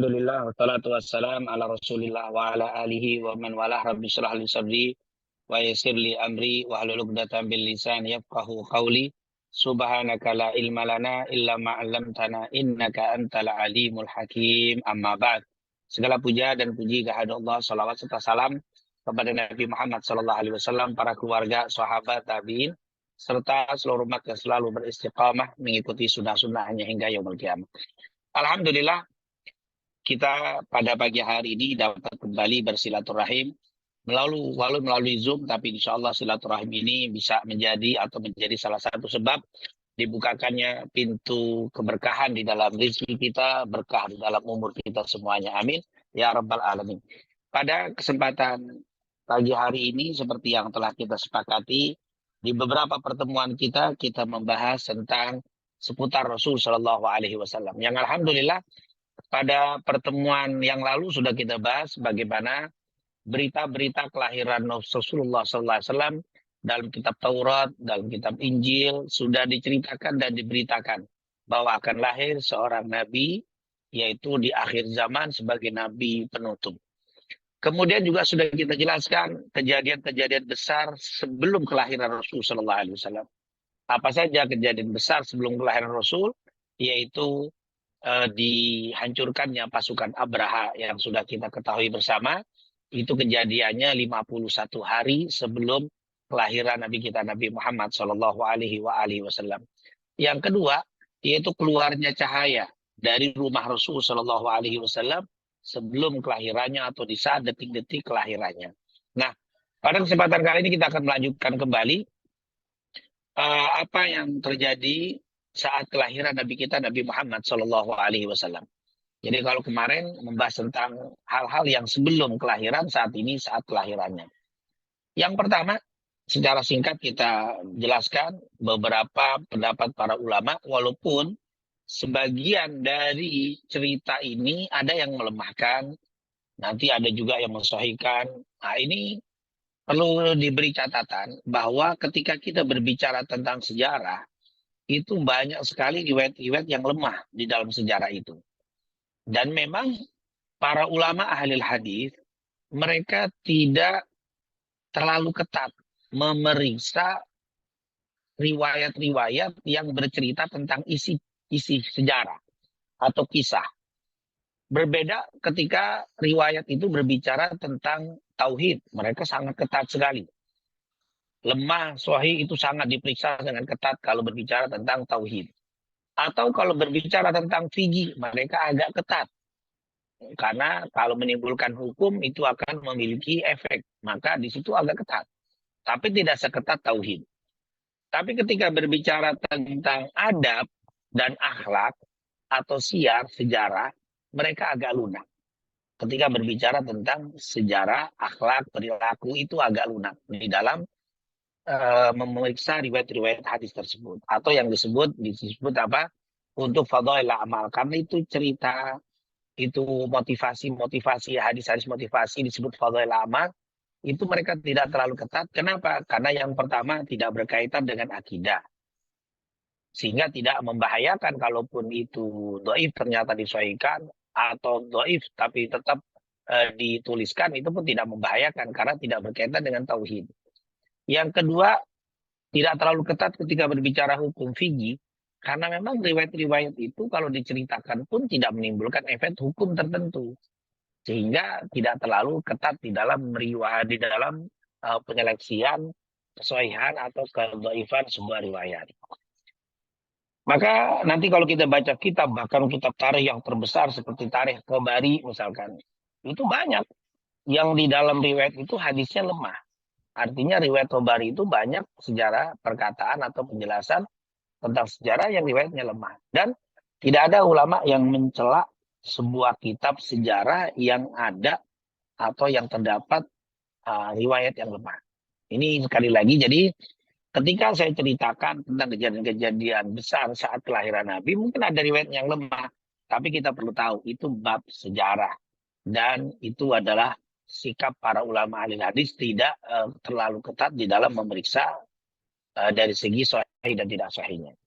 Alhamdulillah wassalatu wassalam ala Rasulillah wa ala alihi wa man walah. Rabbi shrah li sadri wa yassir li amri wa hlul 'uqdatam bil lisan yafqahu qawli. Subhanaka la ilma lana illa ma 'allamtana innaka antal alimul hakim. Amma ba'd. Segala puja dan puji kehadirat Allah, salawat serta salam kepada Nabi Muhammad sallallahu alaihi wasallam, para keluarga, sahabat, tabi'in serta seluruh umat yang selalu beristiqamah mengikuti sunnah-sunnahnya hingga yaumul qiyamah. Alhamdulillah, kita pada pagi hari ini dapat kembali bersilaturahim melalui Zoom, tapi insya Allah silaturahim ini bisa menjadi salah satu sebab dibukakannya pintu keberkahan di dalam rezeki kita, berkah di dalam umur kita semuanya. Amin ya rabbal alamin. Pada kesempatan pagi hari ini, seperti yang telah kita sepakati di beberapa pertemuan kita membahas tentang seputar Rasul Shallallahu Alaihi Wasallam. Yang alhamdulillah pada pertemuan yang lalu sudah kita bahas bagaimana berita-berita kelahiran Rasulullah SAW dalam kitab Taurat, dalam kitab Injil sudah diceritakan dan diberitakan bahwa akan lahir seorang nabi, yaitu di akhir zaman sebagai nabi penutup. Kemudian juga sudah kita jelaskan kejadian-kejadian besar sebelum kelahiran Rasul SAW. Apa saja kejadian besar sebelum kelahiran Rasul, yaitu dihancurkannya pasukan Abraha yang sudah kita ketahui bersama. Itu kejadiannya 51 hari sebelum kelahiran Nabi kita Nabi Muhammad Shallallahu Alaihi Wasallam. Yang kedua, yaitu keluarnya cahaya dari rumah Rasul Shallallahu Alaihi Wasallam sebelum kelahirannya atau di saat detik-detik kelahirannya. Nah, pada kesempatan kali ini kita akan melanjutkan kembali apa yang terjadi saat kelahiran Nabi kita Nabi Muhammad Shallallahu Alaihi Wasallam. Jadi kalau kemarin membahas tentang hal-hal yang sebelum kelahiran, saat ini saat kelahirannya. Yang pertama, secara singkat kita jelaskan beberapa pendapat para ulama, walaupun sebagian dari cerita ini ada yang melemahkan, nanti ada juga yang mensahihkan. Nah, ini perlu diberi catatan bahwa ketika kita berbicara tentang sejarah, itu banyak sekali riwayat-riwayat yang lemah di dalam sejarah itu. Dan memang para ulama ahli hadis mereka tidak terlalu ketat memeriksa riwayat-riwayat yang bercerita tentang isi sejarah atau kisah. Berbeda ketika riwayat itu berbicara tentang tauhid, mereka sangat ketat sekali. Lemah, sahih itu sangat diperiksa dengan ketat kalau berbicara tentang tauhid. Atau kalau berbicara tentang fikih, mereka agak ketat. Karena kalau menimbulkan hukum itu akan memiliki efek. Maka di situ agak ketat. Tapi tidak seketat tauhid. Tapi ketika berbicara tentang adab dan akhlak atau siar, sejarah, mereka agak lunak. Ketika berbicara tentang sejarah, akhlak, perilaku itu agak lunak di dalam memeriksa riwayat-riwayat hadis tersebut, atau yang disebut apa, untuk fadhail amal, karena itu cerita, itu motivasi hadis-hadis motivasi disebut fadhail amal. Itu mereka tidak terlalu ketat. Kenapa? Karena yang pertama tidak berkaitan dengan akidah, sehingga tidak membahayakan kalaupun itu dhaif ternyata disahihkan, atau dhaif tapi tetap dituliskan, itu pun tidak membahayakan karena tidak berkaitan dengan tauhid. Yang kedua, tidak terlalu ketat ketika berbicara hukum fikih, karena memang riwayat-riwayat itu kalau diceritakan pun tidak menimbulkan efek hukum tertentu, sehingga tidak terlalu ketat di dalam penyeleksian kesahihan atau kedhaifan sebuah riwayat. Maka nanti kalau kita baca kitab, bahkan kitab tarikh yang terbesar seperti Tarikh Tabari misalkan, itu banyak yang di dalam riwayat itu hadisnya lemah. Artinya riwayat Tabari itu banyak sejarah, perkataan atau penjelasan tentang sejarah yang riwayatnya lemah. Dan tidak ada ulama yang mencela sebuah kitab sejarah yang ada atau yang terdapat riwayat yang lemah. Ini sekali lagi, jadi ketika saya ceritakan tentang kejadian-kejadian besar saat kelahiran Nabi, mungkin ada riwayat yang lemah. Tapi kita perlu tahu, itu bab sejarah. Dan itu adalah sikap para ulama ahli hadis, tidak terlalu ketat di dalam memeriksa dari segi sahih dan tidak sahihnya.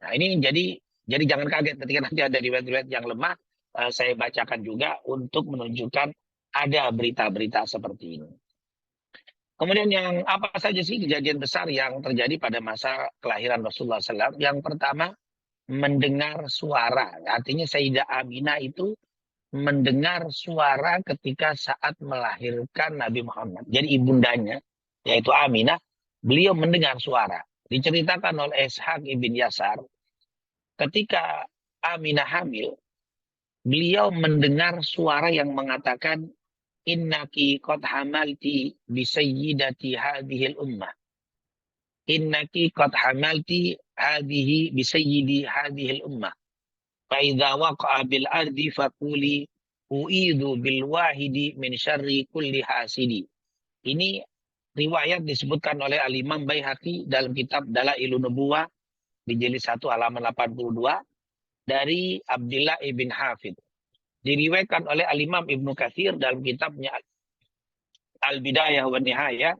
Nah, ini jadi jangan kaget ketika nanti ada riwayat-riwayat yang lemah, saya bacakan juga untuk menunjukkan ada berita-berita seperti ini. Kemudian yang apa saja sih kejadian besar yang terjadi pada masa kelahiran Rasulullah SAW? Yang pertama, mendengar suara. Artinya Sayyidah Aminah itu mendengar suara ketika saat melahirkan Nabi Muhammad. Jadi ibundanya, yaitu Aminah, beliau mendengar suara. Diceritakan oleh Ishaq ibn Yasar, ketika Aminah hamil, beliau mendengar suara yang mengatakan, Innaki qad hamalti bisayyidati hadhil ummah. Innaki qad hamalti hadhihi bisayyidi hadhil ummah. Faidha waqa'a bil ardi faquli u'idhu bil wahidi min syarri kulli hasidi. Ini riwayat disebutkan oleh Al-Imam Baihaqi dalam kitab Dalailun Nubuwah di jilid 1 halaman 82 dari Abdullah ibn Hafid. Diriwayatkan oleh Al-Imam Ibnu Katsir dalam kitabnya Al-Bidayah wa Nihayah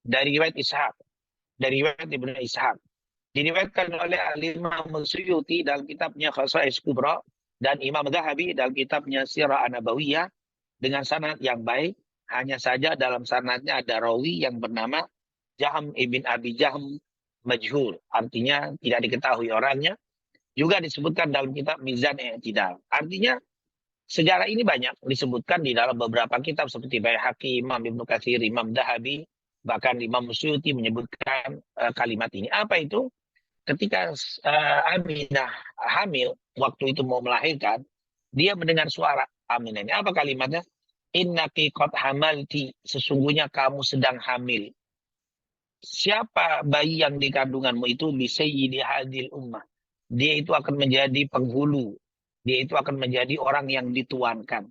dari riwayat Ishaq, dari riwayat Ibnu Ishaq. Diriwayatkan oleh Al-Imam Suyuti dalam kitabnya Khasa'is Kubra dan Imam Zahabi dalam kitabnya Sirah An-Nabawiyah dengan sanad yang baik. Hanya saja dalam sanadnya ada rawi yang bernama Jahm ibn Abi Jahm Majhul. Artinya tidak diketahui orangnya. Juga disebutkan dalam kitab Mizan I'tidal. Artinya sejarah ini banyak disebutkan di dalam beberapa kitab seperti Baihaqi, Imam Ibnu Katsir, Imam Zahabi, bahkan Imam Suyuti menyebutkan kalimat ini. Apa itu? Ketika Aminah hamil, waktu itu mau melahirkan, dia mendengar suara Aminah ini. Apa kalimatnya? Innaki qad hamalti, sesungguhnya kamu sedang hamil. Siapa bayi yang di kandunganmu itu bisa yidi hadil ummah. Dia itu akan menjadi penghulu. Dia itu akan menjadi orang yang dituankan.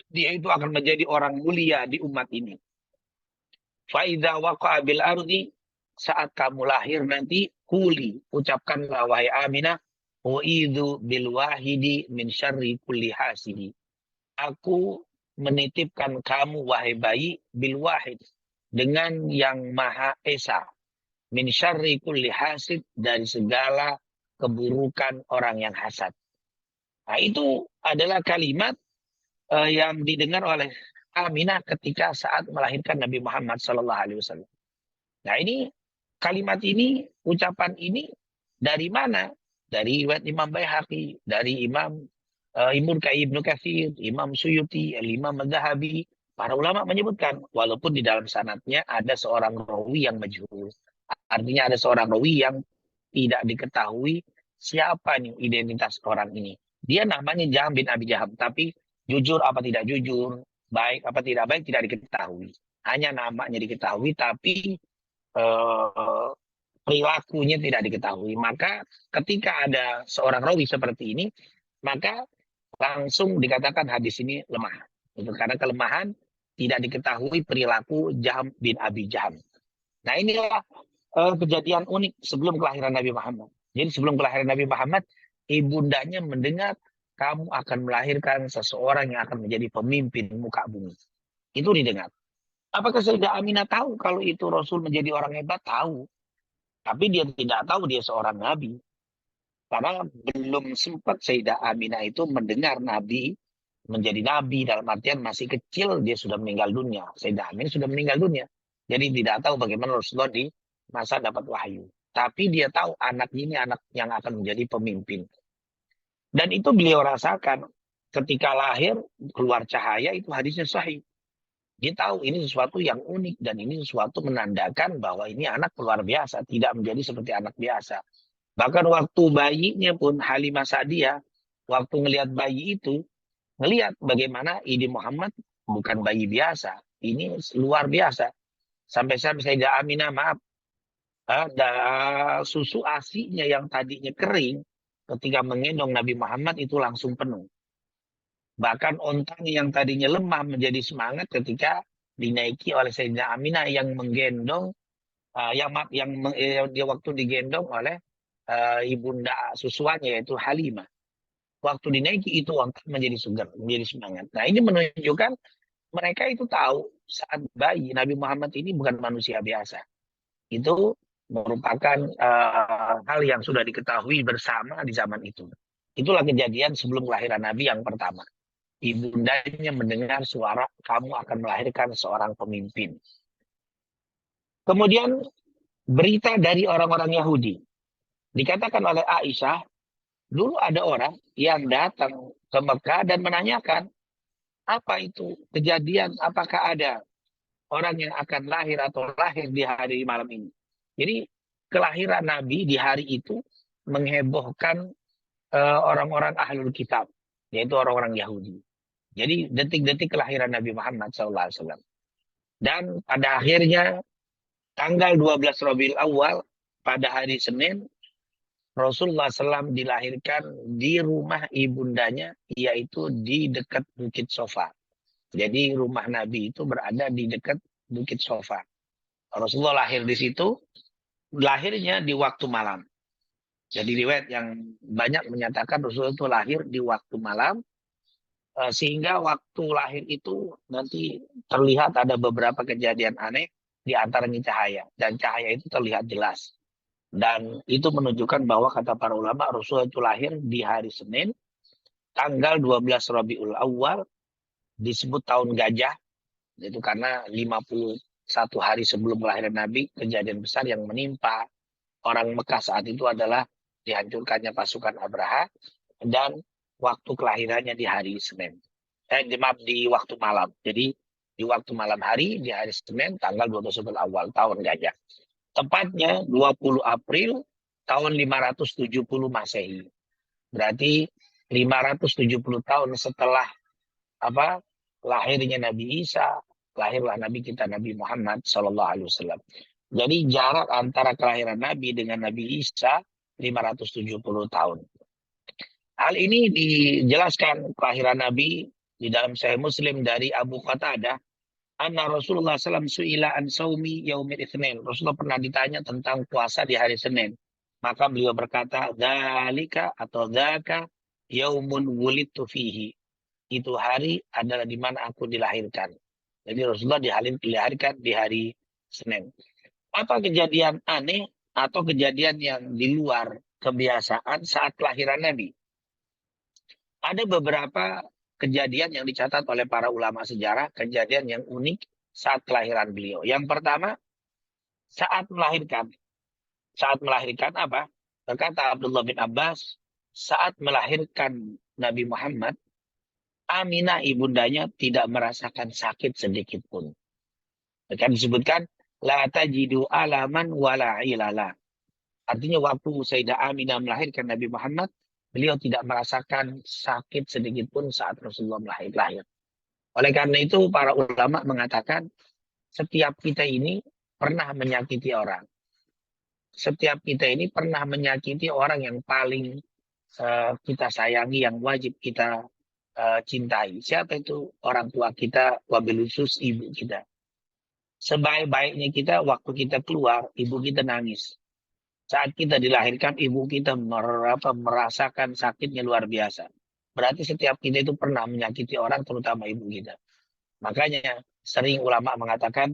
Dia itu akan menjadi orang mulia di umat ini. Faidha waqa'a bil ardi, saat kamu lahir nanti, kuli, ucapkanlah wahai Aminah, u'idhu bil wahidi min syarri kulli hasidi. Aku menitipkan kamu wahai bayi bil wahid, dengan yang maha esa, min syarri kulli hasid, dari segala keburukan orang yang hasad. Nah, itu adalah kalimat yang didengar oleh Aminah ketika saat melahirkan Nabi Muhammad SAW. Nah, ini kalimat ini, ucapan ini dari mana? Dari riwayat Imam Baihaqi, dari Imam Ibnu Katsir, Imam Suyuti, Imam Zahabi. Para ulama menyebutkan, walaupun di dalam sanadnya ada seorang rawi yang majhul. Artinya ada seorang rawi yang tidak diketahui siapa nih identitas orang ini. Dia namanya Jahm bin Abi Jahm, tapi jujur apa tidak jujur, baik apa tidak baik tidak diketahui. Hanya namanya diketahui, tapi perilakunya tidak diketahui. Maka ketika ada seorang rawi seperti ini, maka langsung dikatakan hadis ini lemah. Karena kelemahan tidak diketahui perilaku Jahm bin Abi Jahm. Nah, inilah kejadian unik sebelum kelahiran Nabi Muhammad. Jadi sebelum kelahiran Nabi Muhammad, ibundanya mendengar kamu akan melahirkan seseorang yang akan menjadi pemimpin muka bumi. Itu didengar. Apakah Sayyidah Aminah tahu kalau itu Rasul menjadi orang hebat? Tahu. Tapi dia tidak tahu dia seorang nabi. Karena belum sempat Sayyidah Aminah itu mendengar Nabi menjadi nabi, dalam artian masih kecil dia sudah meninggal dunia. Sayyidah Aminah sudah meninggal dunia. Jadi tidak tahu bagaimana Rasulullah di masa dapat wahyu. Tapi dia tahu anak ini anak yang akan menjadi pemimpin. Dan itu beliau rasakan ketika lahir, keluar cahaya, itu hadisnya sahih. Dia tahu ini sesuatu yang unik dan ini sesuatu menandakan bahwa ini anak luar biasa, tidak menjadi seperti anak biasa. Bahkan waktu bayinya pun Halimah Sa'diyah, waktu ngelihat bayi itu, ngelihat bagaimana ini Muhammad bukan bayi biasa, ini luar biasa. Sampai-sampai Sayyidah Aminah, maaf, ada susu asinya yang tadinya kering, ketika menggendong Nabi Muhammad itu langsung penuh. Bahkan ontanya yang tadinya lemah menjadi semangat ketika dinaiki oleh Sayyidah Aminah yang menggendong, dia waktu digendong oleh ibunda susuannya yaitu Halimah. Waktu dinaiki itu onta menjadi segar, menjadi semangat. Nah, ini menunjukkan mereka itu tahu saat bayi Nabi Muhammad ini bukan manusia biasa. Itu merupakan hal yang sudah diketahui bersama di zaman itu. Itulah kejadian sebelum kelahiran Nabi yang pertama. Ibundanya mendengar suara, kamu akan melahirkan seorang pemimpin. Kemudian berita dari orang-orang Yahudi. Dikatakan oleh Aisyah, dulu ada orang yang datang ke Mekah dan menanyakan, apa itu kejadian, apakah ada orang yang akan lahir atau lahir di hari malam ini. Jadi kelahiran Nabi di hari itu menghebohkan orang-orang ahlul kitab, yaitu orang-orang Yahudi. Jadi detik-detik kelahiran Nabi Muhammad SAW. Dan pada akhirnya tanggal 12 Rabiul Awal pada hari Senin, Rasulullah SAW dilahirkan di rumah ibundanya, yaitu di dekat Bukit Sofa. Jadi rumah Nabi itu berada di dekat Bukit Sofa. Rasulullah lahir di situ, lahirnya di waktu malam. Jadi riwayat yang banyak menyatakan Rasulullah itu lahir di waktu malam, sehingga waktu lahir itu nanti terlihat ada beberapa kejadian aneh, di antaranya cahaya. Dan cahaya itu terlihat jelas. Dan itu menunjukkan bahwa kata para ulama Rasulullah itu lahir di hari Senin, tanggal 12 Rabiul Awal, disebut tahun gajah, itu karena 51 hari sebelum kelahiran Nabi, kejadian besar yang menimpa orang Mekah saat itu adalah dihancurkannya pasukan Abraha, dan waktu kelahirannya di hari Senin. Maaf, di waktu malam. Jadi di waktu malam hari, di hari Senin, tanggal 12 Awal, tahun gajah. Tepatnya 20 April tahun 570 Masehi. Berarti 570 tahun setelah lahirnya Nabi Isa, lahirlah Nabi kita Nabi Muhammad SAW. Jadi jarak antara kelahiran Nabi dengan Nabi Isa 570 tahun. Hal ini dijelaskan kelahiran Nabi di dalam Sahih Muslim dari Abu Qatadah, anna Rasulullah SAW su'ila an saumi yaumil itsnin. Rasulullah pernah ditanya tentang puasa di hari Senin. Maka beliau berkata, dzalika atau dzaka yaumun wulidtu fihi. Itu hari adalah di mana aku dilahirkan. Jadi Rasulullah dilahirkan di hari Senin. Apa kejadian aneh atau kejadian yang di luar kebiasaan saat kelahiran Nabi? Ada beberapa kejadian yang dicatat oleh para ulama sejarah, kejadian yang unik saat kelahiran beliau. Yang pertama, saat melahirkan. Saat melahirkan apa? Berkata Abdullah bin Abbas, saat melahirkan Nabi Muhammad, Aminah ibundanya tidak merasakan sakit sedikit pun. Kan disebutkan, la tajidu alaman wala ilala. Artinya waktu Sayyidah Aminah melahirkan Nabi Muhammad, beliau tidak merasakan sakit sedikit pun saat Rasulullah lahir. Oleh karena itu para ulama mengatakan setiap kita ini pernah menyakiti orang. Setiap kita ini pernah menyakiti orang yang paling kita sayangi, yang wajib kita cintai. Siapa itu? Orang tua kita, wabil khusus ibu kita. Sebaik-baiknya kita, waktu kita keluar, ibu kita nangis. Saat kita dilahirkan, ibu kita merasakan sakitnya luar biasa. Berarti setiap kita itu pernah menyakiti orang, terutama ibu kita. Makanya sering ulama mengatakan,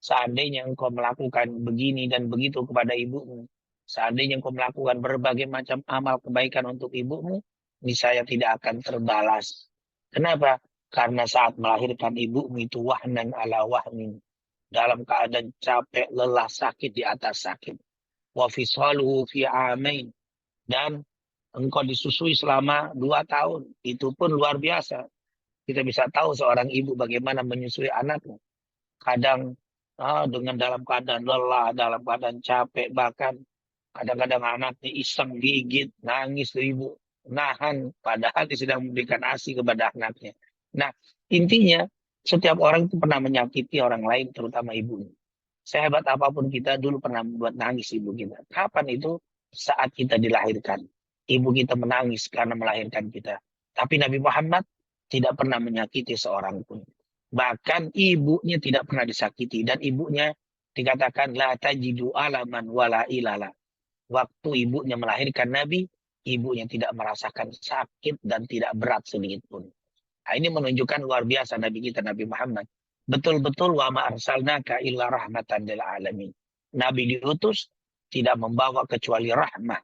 seandainya engkau melakukan begini dan begitu kepada ibumu, seandainya engkau melakukan berbagai macam amal kebaikan untuk ibumu, niscaya tidak akan terbalas. Kenapa? Karena saat melahirkan ibumu itu wahnan ala wahnin. Dalam keadaan capek, lelah, sakit di atas sakit. Wa fisaluhu fi amain. Dan engkau disusui selama 2 tahun. Itu pun luar biasa. Kita bisa tahu seorang ibu bagaimana menyusui anaknya. Kadang dengan dalam keadaan lelah, dalam keadaan capek, bahkan kadang-kadang anaknya iseng gigit, nangis tuh ibu, nahan, padahal dia sedang memberikan ASI kepada anaknya. Nah, intinya setiap orang itu pernah menyakiti orang lain, terutama ibunya. Sehebat apapun kita dulu pernah membuat nangis ibu kita. Kapan itu? Saat kita dilahirkan. Ibu kita menangis karena melahirkan kita. Tapi Nabi Muhammad tidak pernah menyakiti seorang pun. Bahkan ibunya tidak pernah disakiti. Dan ibunya dikatakan, la tajidu alaman wala ilala. Waktu ibunya melahirkan Nabi, ibunya tidak merasakan sakit dan tidak berat sedikit pun. Nah, ini menunjukkan luar biasa Nabi kita, Nabi Muhammad. Betul-betul wa ma arsalnaka illa rahmatan lil alamin. Nabi diutus tidak membawa kecuali rahmat.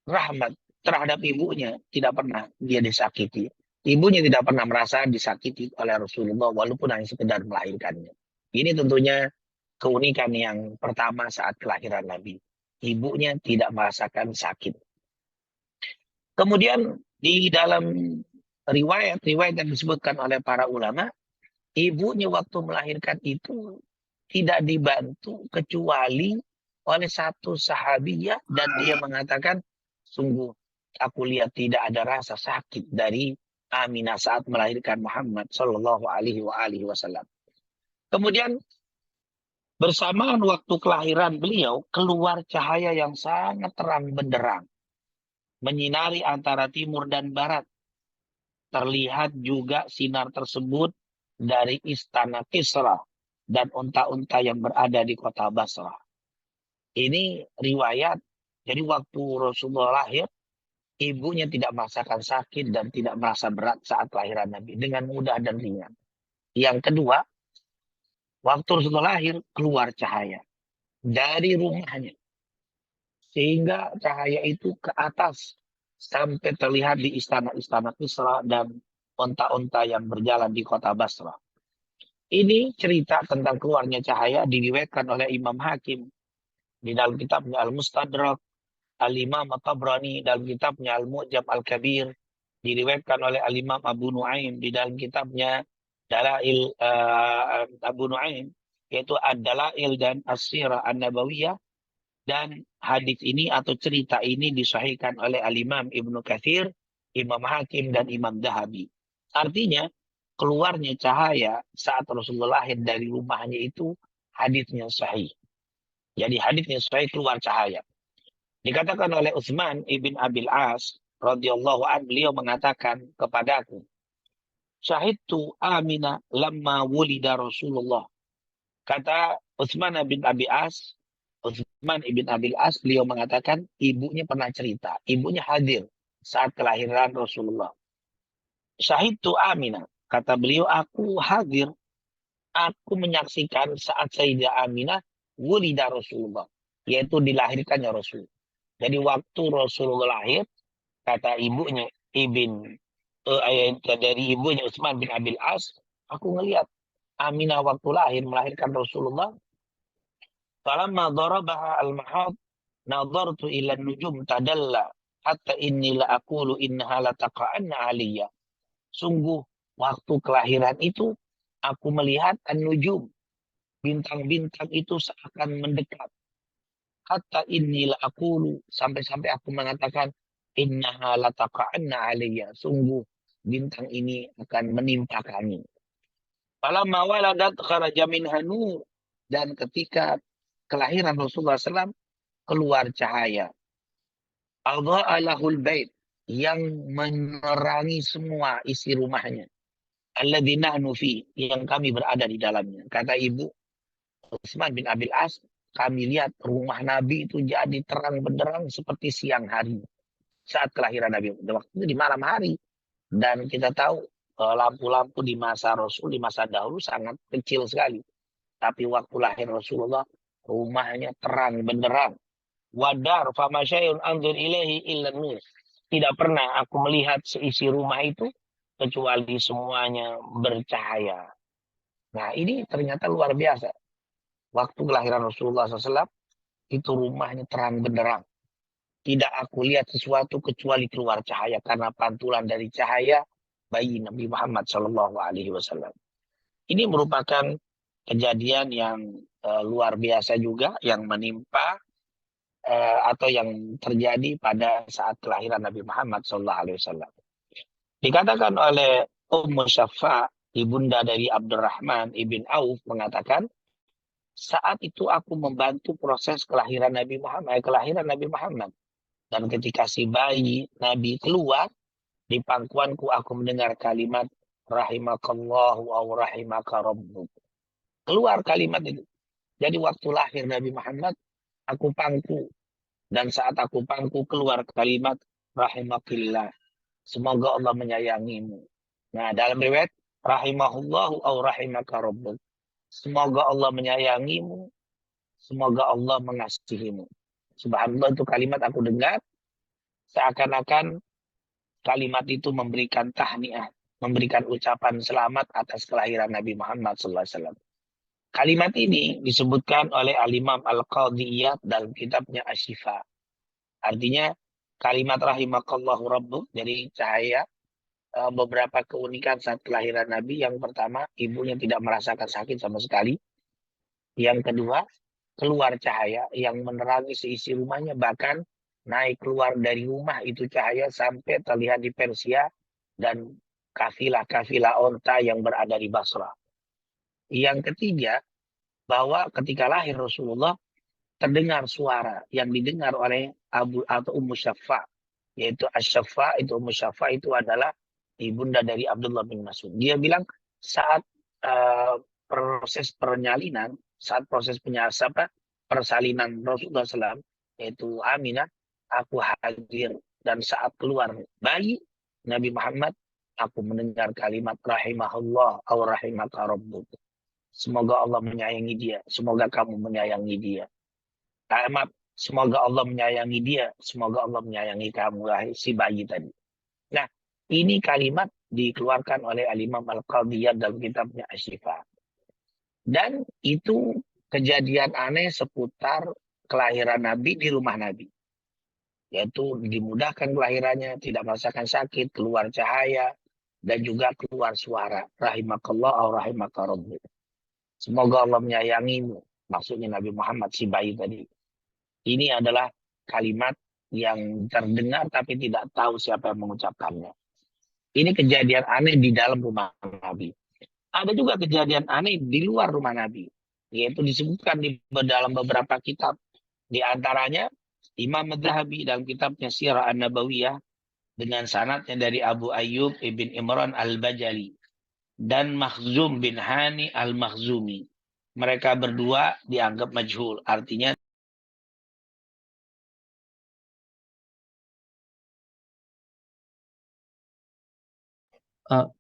Rahmat terhadap ibunya tidak pernah dia disakiti. Ibunya tidak pernah merasa disakiti oleh Rasulullah walaupun hanya sekedar melahirkannya. Ini tentunya keunikan yang pertama saat kelahiran Nabi. Ibunya tidak merasakan sakit. Kemudian di dalam riwayat-riwayat yang disebutkan oleh para ulama, ibunya waktu melahirkan itu tidak dibantu kecuali oleh satu sahabiyah dan dia mengatakan, sungguh aku lihat tidak ada rasa sakit dari Aminah saat melahirkan Muhammad Shallallahu Alaihi Wasallam. Kemudian bersamaan waktu kelahiran beliau keluar cahaya yang sangat terang benderang, menyinari antara timur dan barat. Terlihat juga sinar tersebut dari istana Kisra dan unta-unta yang berada di kota Basrah. Ini riwayat, jadi waktu Rasulullah lahir, ibunya tidak merasakan sakit dan tidak merasa berat saat kelahiran Nabi. Dengan mudah dan ringan. Yang kedua, waktu Rasulullah lahir, keluar cahaya dari rumahnya. Sehingga cahaya itu ke atas sampai terlihat di istana-istana Kisra dan onta-onta yang berjalan di kota Basrah. Ini cerita tentang keluarnya cahaya diriwayatkan oleh Imam Hakim di dalam kitabnya Al-Mustadrak, Al-Imam At-Tabrani dalam kitabnya Al-Mu'jam Al-Kabir, diriwayatkan oleh Al-Imam Abu Nuaim di dalam kitabnya Dalail Abu Nuaim, yaitu Ad-Dalail dan As-Sirah An-Nabawiyah. Dan hadis ini atau cerita ini disahihkan oleh Al-Imam Ibnu Katsir, Imam Hakim, dan Imam Dahabi. Artinya, keluarnya cahaya saat Rasulullah lahir dari rumahnya itu hadisnya sahih. Jadi hadisnya sahih, keluar cahaya. Dikatakan oleh Utsman ibn Abil As radhiyallahu anhu, beliau mengatakan kepadaku, syahidtu Aminah lamma wulida Rasulullah. Kata Utsman bin Abi As, Utsman ibn Abil As, beliau mengatakan ibunya pernah cerita, ibunya hadir saat kelahiran Rasulullah. Syahidtu Aminah, kata beliau, aku hadir, aku menyaksikan saat Sayyidah Aminah wulida Rasulullah, yaitu dilahirkannya Rasul. Jadi waktu Rasulullah lahir, kata ibunya dari ibunya Utsman bin Abil As, aku ngelihat Aminah waktu lahir melahirkan Rasulullah. Falamma darabaha al-mahad nadartu ila nujum tadalla hatta inni la aqulu innaha la taqa'anna aliyya. Sungguh waktu kelahiran itu aku melihat an-nujum, bintang-bintang itu seakan mendekat. Hatta inni la aqulu, sampai-sampai aku mengatakan innaha la taqa'anna aliyya. Sungguh bintang ini akan menimpa kami. Falamma waladat kharaja minha nur, dan ketika kelahiran Rasulullah SAW keluar cahaya. Adha'alahul bait, yang menerangi semua isi rumahnya. Alladzi nahnu fi, yang kami berada di dalamnya. Kata ibu Utsman bin Abil As, kami lihat rumah Nabi itu jadi terang benderang seperti siang hari saat kelahiran Nabi. Waktu itu di malam hari. Dan kita tahu lampu-lampu di masa Rasul, di masa dahulu sangat kecil sekali. Tapi waktu lahir Rasulullah, rumahnya terang benderang. Wadar famasyayun anzur ilaihi illa nur. Tidak pernah aku melihat seisi rumah itu kecuali semuanya bercahaya. Nah, ini ternyata luar biasa. Waktu kelahiran Rasulullah SAW, itu rumahnya terang benderang. Tidak aku lihat sesuatu kecuali keluar cahaya karena pantulan dari cahaya bayi Nabi Muhammad SAW. Ini merupakan kejadian yang luar biasa juga yang menimpa atau yang terjadi pada saat kelahiran Nabi Muhammad SAW. Dikatakan oleh Ummu Syafa, ibunda dari Abdurrahman ibn Auf, mengatakan, saat itu aku membantu proses kelahiran Nabi Muhammad. Dan ketika si bayi Nabi keluar, di pangkuanku aku mendengar kalimat rahimakallahu aw rahimaka rabbuk. Keluar kalimat itu. Jadi waktu lahir Nabi Muhammad, aku pangku. Dan saat aku pangku keluar kalimat rahimakillah. Semoga Allah menyayangimu. Nah, dalam riwayat rahimahullahu aw rahimaka rabbuk. Semoga Allah menyayangimu. Semoga Allah mengasihimu. Subhanallah, itu kalimat aku dengar. seakan-akan kalimat itu memberikan tahniah, memberikan ucapan selamat atas kelahiran Nabi Muhammad SAW. Kalimat ini disebutkan oleh Al-Imam Al-Qadiyat dalam kitabnya Asy-Syifa. Artinya kalimat rahimakallahu rabbuk dari cahaya, beberapa keunikan saat kelahiran Nabi. Yang pertama, ibunya tidak merasakan sakit sama sekali. Yang kedua, keluar cahaya yang menerangi seisi rumahnya, bahkan naik keluar dari rumah itu cahaya sampai terlihat di Persia dan kafilah-kafilah onta yang berada di Basra. Yang ketiga, bahwa ketika lahir Rasulullah terdengar suara yang didengar oleh Abu atau Ummu Syafa, yaitu Asy-Syafa, itu Ummu Syafa itu adalah ibunda dari Abdullah bin Mas'ud. Dia bilang saat proses pernyalinan, saat proses persalinan Rasulullah SAW, yaitu Aminah, aku hadir, dan saat keluar bayi Nabi Muhammad, aku mendengar kalimat rahimahullah atau rahimaka rabbuk. Semoga Allah menyayangi dia, semoga kamu menyayangi dia. Maaf, semoga Allah menyayangi dia, semoga Allah menyayangi kamu, si bayi tadi. Nah, ini kalimat dikeluarkan oleh Al-Imam Al-Qadiyat dalam kitabnya Asy-Syifa. Dan itu kejadian aneh seputar kelahiran Nabi di rumah Nabi. Yaitu dimudahkan kelahirannya, tidak merasakan sakit, keluar cahaya, dan juga keluar suara. Rahimakallah au rahimaka rabbuk. Semoga Allah menyayangimu. Maksudnya Nabi Muhammad, si bayi tadi. Ini adalah kalimat yang terdengar tapi tidak tahu siapa yang mengucapkannya. Ini kejadian aneh di dalam rumah Nabi. Ada juga kejadian aneh di luar rumah Nabi. Yaitu disebutkan di dalam beberapa kitab. Di antaranya Imam Adz-Dzahabi dalam kitabnya Sirah An-Nabawiyah dengan sanadnya dari Abu Ayyub ibn Imran Al-Bajali dan Makhzum bin Hani Al-Makhzumi. Mereka berdua dianggap majhul. Artinya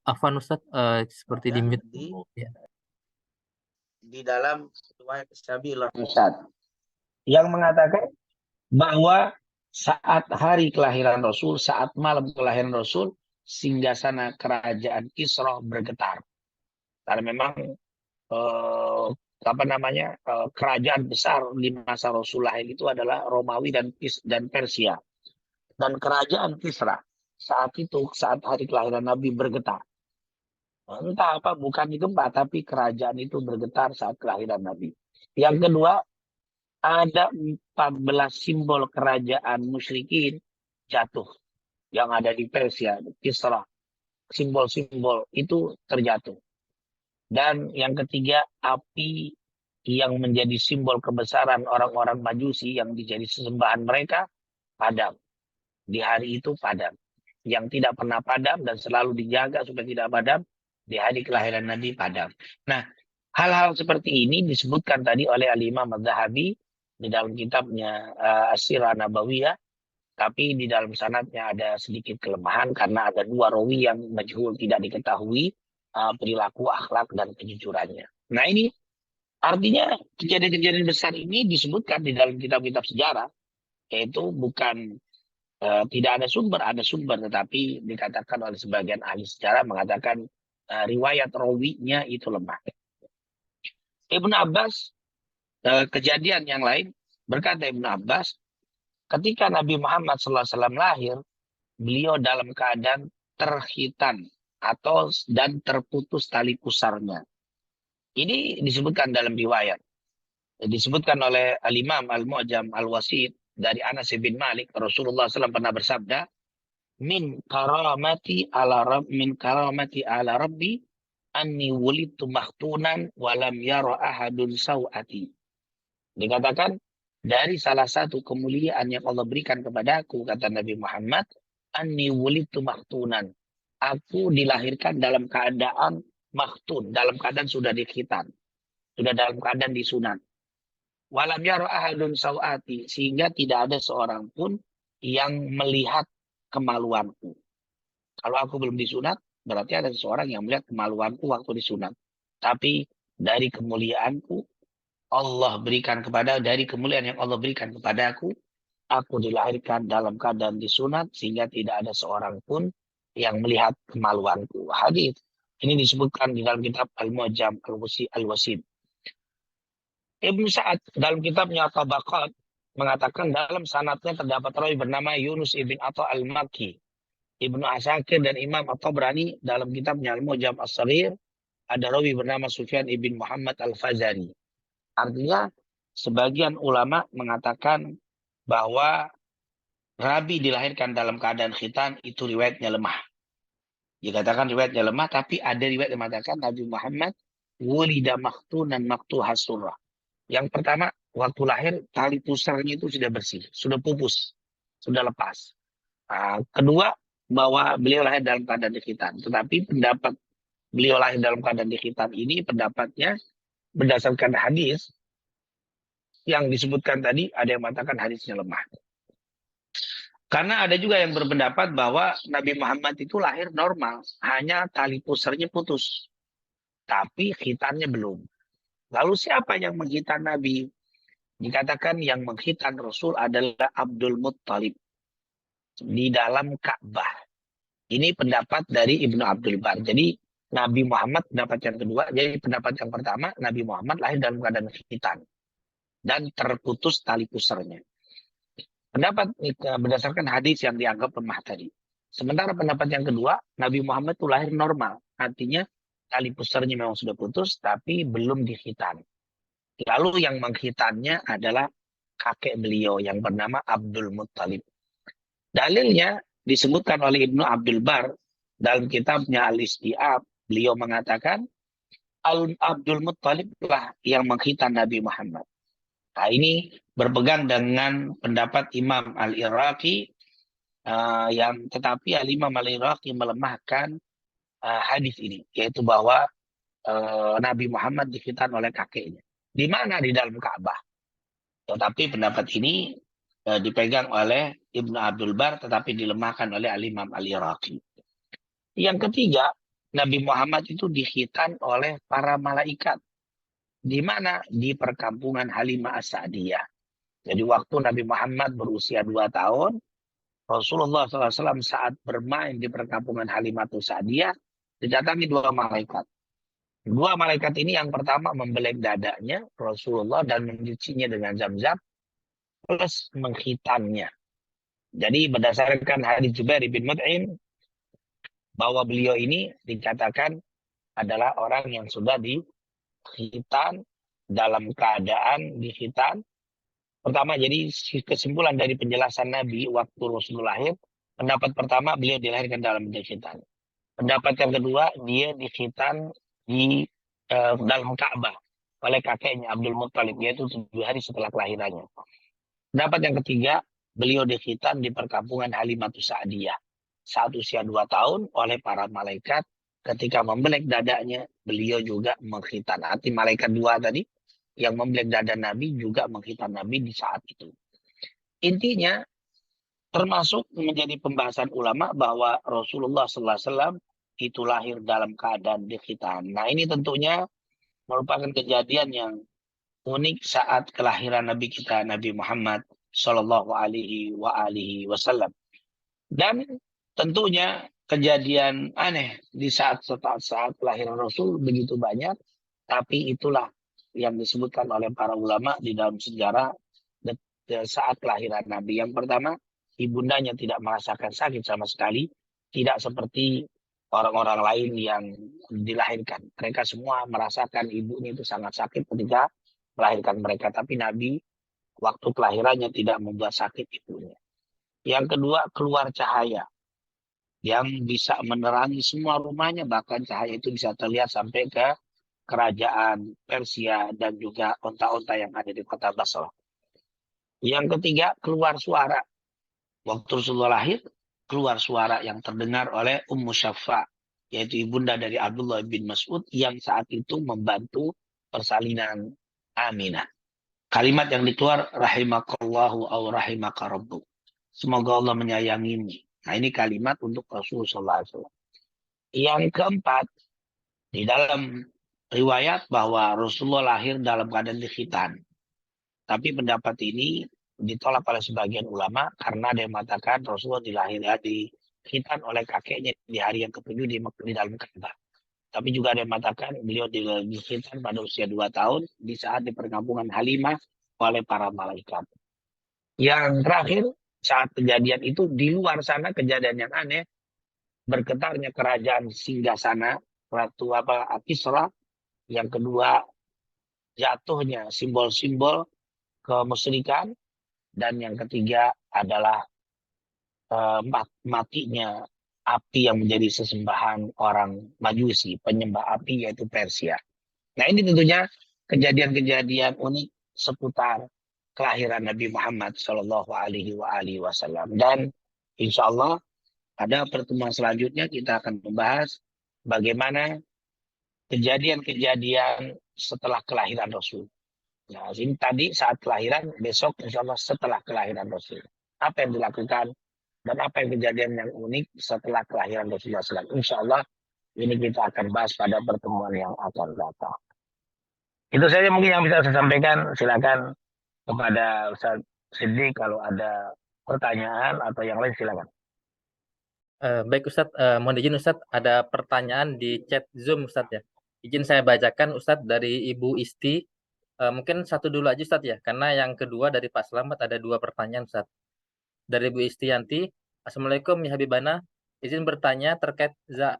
Afwan Ustadz, seperti di mute. Ya. Di dalam riwayat Syabil Ustaz yang mengatakan bahwa saat hari kelahiran Rasul, saat malam kelahiran Rasul, singgasana kerajaan Kisra bergetar. Karena memang kerajaan besar di masa Rasulullah itu adalah Romawi dan Persia. Dan kerajaan Kisra saat itu, saat hari kelahiran Nabi bergetar. Entah apa, bukan gempa, tapi kerajaan itu bergetar saat kelahiran Nabi. Yang kedua, ada 14 simbol kerajaan musyrikin jatuh. Yang ada di Persia, Kisra. Simbol-simbol itu terjatuh. Dan yang ketiga, api yang menjadi simbol kebesaran orang-orang Majusi yang dijadi sesembahan mereka, padam. Di hari itu padam. Yang tidak pernah padam dan selalu dijaga supaya tidak padam, di hari kelahiran Nabi padam. Nah, hal-hal seperti ini disebutkan tadi oleh Al-Imam Adz-Dzahabi di dalam kitabnya As-Sirah Nabawiyah, tapi di dalam sanadnya ada sedikit kelemahan karena ada dua rawi yang majhul, tidak diketahui perilaku, akhlak, dan kejujurannya. Nah, ini artinya kejadian-kejadian besar ini disebutkan di dalam kitab-kitab sejarah, yaitu bukan tidak ada sumber, tetapi dikatakan oleh sebagian ahli sejarah mengatakan riwayat rawinya itu lemah. Ibnu Abbas, kejadian yang lain, berkata Ibnu Abbas, ketika Nabi Muhammad SAW lahir, beliau dalam keadaan terhitan dan terputus tali pusarnya. Ini disebutkan dalam riwayat. Disebutkan oleh Al-Imam Al-Mu'jam Al-Wasit dari Anas bin Malik, Rasulullah SAW pernah bersabda, min karamati ala rabbi anni wulidtu makhtunan walam yara ahadun sawati. Dikatakan dari salah satu kemuliaan yang Allah berikan kepadaku, kata Nabi Muhammad, anni wulidtu makhtunan. Aku dilahirkan dalam keadaan makhtun, dalam keadaan sudah dikhitan, sudah dalam keadaan disunat. Walam yara ahadun sawati, sehingga tidak ada seorang pun yang melihat kemaluanku. Kalau aku belum disunat, berarti ada seseorang yang melihat kemaluanku waktu disunat. Tapi dari kemuliaanku, dari kemuliaan yang Allah berikan kepadaku, aku dilahirkan dalam keadaan disunat sehingga tidak ada seorang pun yang melihat kemaluanku. Hadis ini disebutkan di dalam kitab Al-Mu'jam Al-Wasim. Ibnu Sa'ad dalam kitabnya Tabaqat mengatakan dalam sanadnya terdapat rawi bernama Yunus ibn Atha al-Makki. Ibnu Asakir dan Imam At-Tabrani dalam kitabnya Al-Mu'jam As-Saghir ada rawi bernama Sufyan ibn Muhammad Al-Fazari. Artinya sebagian ulama mengatakan bahwa Nabi dilahirkan dalam keadaan khitan itu riwayatnya lemah. Dikatakan riwayatnya lemah, tapi ada riwayat yang mengatakan Nabi Muhammad wulida maktunan maktuha surah. Yang pertama, waktu lahir tali pusarnya itu sudah bersih, sudah pupus, sudah lepas. Kedua, bahwa beliau lahir dalam keadaan dikhitan. Tetapi pendapat beliau lahir dalam keadaan dikhitan ini pendapatnya berdasarkan hadis yang disebutkan tadi, ada yang mengatakan hadisnya lemah. Karena ada juga yang berpendapat bahwa Nabi Muhammad itu lahir normal, hanya tali pusarnya putus, tapi khitannya belum. Lalu siapa yang menghitan Nabi? Dikatakan yang menghitan Rasul adalah Abdul Muttalib di dalam Ka'bah. Ini pendapat dari Ibnu Abdul Bar. Jadi Nabi Muhammad pendapat yang kedua. Jadi pendapat yang pertama, Nabi Muhammad lahir dalam keadaan khitan dan terputus tali pusarnya. Pendapat berdasarkan hadis yang dianggap lemah tadi. Sementara pendapat yang kedua, Nabi Muhammad itu lahir normal. Artinya tali pusarnya memang sudah putus, tapi belum dikhitan. Lalu yang menghitannya adalah kakek beliau yang bernama Abdul Muttalib. Dalilnya disebutkan oleh Ibnu Abdul Bar dalam kitabnya Al-Istiab. Beliau mengatakan, Abdul Muttalib lah yang menghitan Nabi Muhammad. Nah, ini berpegang dengan pendapat Imam Al-Iraqi tetapi Al-Imam Al-Iraqi melemahkan hadis ini, yaitu bahwa Nabi Muhammad dikhitan oleh kakeknya. Di mana? Di dalam Ka'bah. Tetapi pendapat ini dipegang oleh Ibnu Abdul Bar, tetapi dilemahkan oleh Al-Imam Al-Iraqi. Yang ketiga, Nabi Muhammad itu dikhitan oleh para malaikat. Di mana? Di perkampungan Halimah As-Sa'diyah. Jadi waktu Nabi Muhammad berusia 2 tahun, Rasulullah SAW saat bermain di perkampungan Halimah As-Sa'diyah, didatangi 2 malaikat. 2 malaikat ini yang pertama membelek dadanya Rasulullah dan mencucinya dengan zam-zam, plus menghitannya. Jadi berdasarkan hadis Jubair bin Mut'im, bahwa beliau ini dikatakan adalah orang yang sudah dikhitan dalam keadaan dikhitan. Pertama, jadi kesimpulan dari penjelasan Nabi waktu Rasul lahir, pendapat pertama beliau dilahirkan dalam dikhitan. Pendapat yang kedua, dia dikhitan di dalam Ka'bah oleh kakeknya Abdul Muttalib, yaitu 7 hari setelah kelahirannya. Pendapat yang ketiga, beliau dikhitan di perkampungan Halimah As-Sa'diyah saat usia 2 tahun oleh para malaikat. Ketika membelek dadanya, beliau juga mengkhitan. Arti malaikat 2 tadi yang membelek dada Nabi juga mengkhitan Nabi di saat itu. Intinya, termasuk menjadi pembahasan ulama bahwa Rasulullah SAW itu lahir dalam keadaan dikhitan. Nah, ini tentunya merupakan kejadian yang unik saat kelahiran Nabi kita, Nabi Muhammad Sallallahu Alaihi Wasallam. Dan tentunya kejadian aneh di saat kelahiran Rasul begitu banyak, tapi itulah yang disebutkan oleh para ulama di dalam sejarah saat kelahiran Nabi. Yang pertama, ibundanya tidak merasakan sakit sama sekali, tidak seperti orang-orang lain yang dilahirkan. Mereka semua merasakan ibunya itu sangat sakit ketika melahirkan mereka, tapi Nabi waktu kelahirannya tidak membuat sakit ibunya. Yang kedua, keluar cahaya yang bisa menerangi semua rumahnya, bahkan cahaya itu bisa terlihat sampai ke kerajaan Persia dan juga onta-onta yang ada di kota Basra. Yang ketiga, keluar suara. Waktu Rasulullah lahir, keluar suara yang terdengar oleh Ummu Syafa, yaitu ibunda dari Abdullah bin Mas'ud yang saat itu membantu persalinan Aminah. Kalimat yang dikeluar, rahimakallahu aw rahimaka rabbuk. Semoga Allah menyayangimu. Nah, ini kalimat untuk Rasulullah SAW. Yang keempat, di dalam riwayat bahwa Rasulullah lahir dalam keadaan dikhitan. Tapi pendapat ini ditolak oleh sebagian ulama karena ada yang mengatakan Rasulullah dilahirkan oleh kakeknya di hari yang ketujuh di dalam Ka'bah. Tapi juga ada yang mengatakan beliau dilahirkan pada usia 2 tahun di saat di perkampungan Halimah oleh para malaikat. Yang terakhir, saat kejadian itu di luar sana kejadian yang aneh, bergetarnya kerajaan Singgasana, Ratu Kisra. Yang kedua, jatuhnya simbol-simbol kemusyrikan. Dan yang ketiga adalah matinya api yang menjadi sesembahan orang Majusi, penyembah api yaitu Persia. Nah ini tentunya kejadian-kejadian unik seputar kelahiran Nabi Muhammad Shallallahu Alaihi Wasallam. Dan insya Allah pada pertemuan selanjutnya kita akan membahas bagaimana kejadian-kejadian setelah kelahiran Rasul. Nah, ini tadi saat kelahiran, besok insya Allah setelah kelahiran Rasul. Apa yang dilakukan dan apa yang kejadian yang unik setelah kelahiran Rasulullah SAW. Insya Allah ini kita akan bahas pada pertemuan yang akan datang. Itu saja mungkin yang bisa saya sampaikan. Silakan kepada Ustaz Siddiq kalau ada pertanyaan atau yang lain silakan. Baik Ustadz, mohon izin Ustadz, ada pertanyaan di chat Zoom Ustadz ya. Izin saya bacakan Ustadz dari Ibu Isti. Mungkin satu dulu aja Ustadz ya, karena yang kedua dari Pak Selamat ada 2 pertanyaan Ustadz. Dari Ibu Istianti, Assalamualaikum ya Habibana, izin bertanya terkait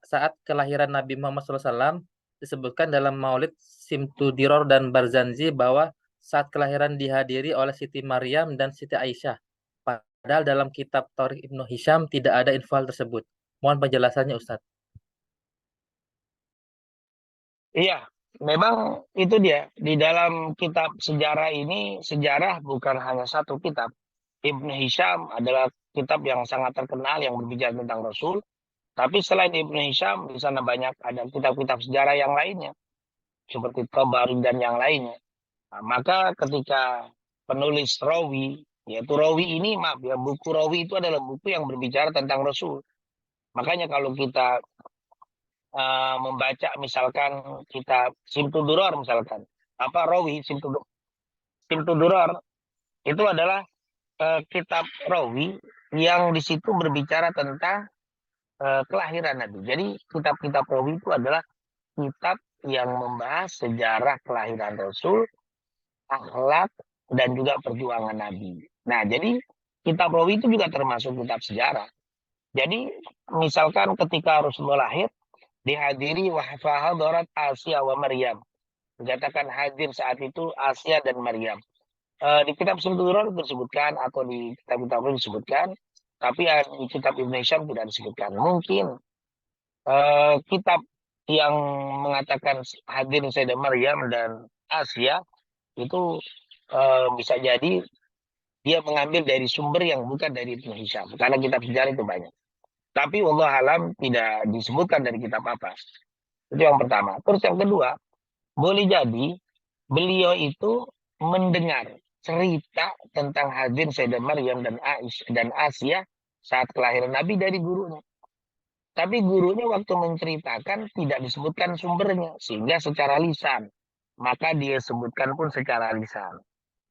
saat kelahiran Nabi Muhammad SAW, disebutkan dalam Maulid Simtudiror dan Barzanji bahwa saat kelahiran dihadiri oleh Siti Maryam dan Siti Aisyah. Padahal dalam kitab Taurik Ibnu Hisham tidak ada info hal tersebut. Mohon penjelasannya Ustadz. Iya, memang itu dia. Di dalam kitab sejarah ini, sejarah bukan hanya satu kitab. Ibnu Hisham adalah kitab yang sangat terkenal yang berbicara tentang Rasul. Tapi selain Ibnu Hisham, di sana banyak ada kitab-kitab sejarah yang lainnya. Seperti Tabari dan yang lainnya. Nah, maka ketika penulis Rawi, yaitu Rawi ini, maaf ya, buku Rawi itu adalah buku yang berbicara tentang Rasul. Makanya kalau kita membaca misalkan kitab Simtuduror misalkan, apa Rawi Simtuduror itu adalah kitab Rawi yang di situ berbicara tentang kelahiran Nabi. Jadi kitab-kitab Rawi itu adalah kitab yang membahas sejarah kelahiran Rasul, akhlak, dan juga perjuangan Nabi. Nah, jadi kitab Rawi itu juga termasuk kitab sejarah. Jadi misalkan ketika Rasulullah lahir, dihadiri wahfahadarat Asia wa Maryam. Dikatakan hadir saat itu Asia dan Maryam. Di kitab Simtudur disebutkan atau di kitab-kitab lain disebutkan, tapi di kitab Ibnu Hisham tidak disebutkan. Mungkin kitab yang mengatakan hadir Sayyidah Maryam dan Asia itu bisa jadi dia mengambil dari sumber yang bukan dari Ibnu Hisham, karena kitab sejarah itu banyak. Tapi wallahu alam tidak disebutkan dari kitab apa. Itu yang pertama. Terus yang kedua, boleh jadi beliau itu mendengar cerita tentang hadir Sayyidah Maryam dan Asia saat kelahiran Nabi dari gurunya. Tapi gurunya waktu menceritakan tidak disebutkan sumbernya, sehingga secara lisan. Maka dia sebutkan pun secara lisan.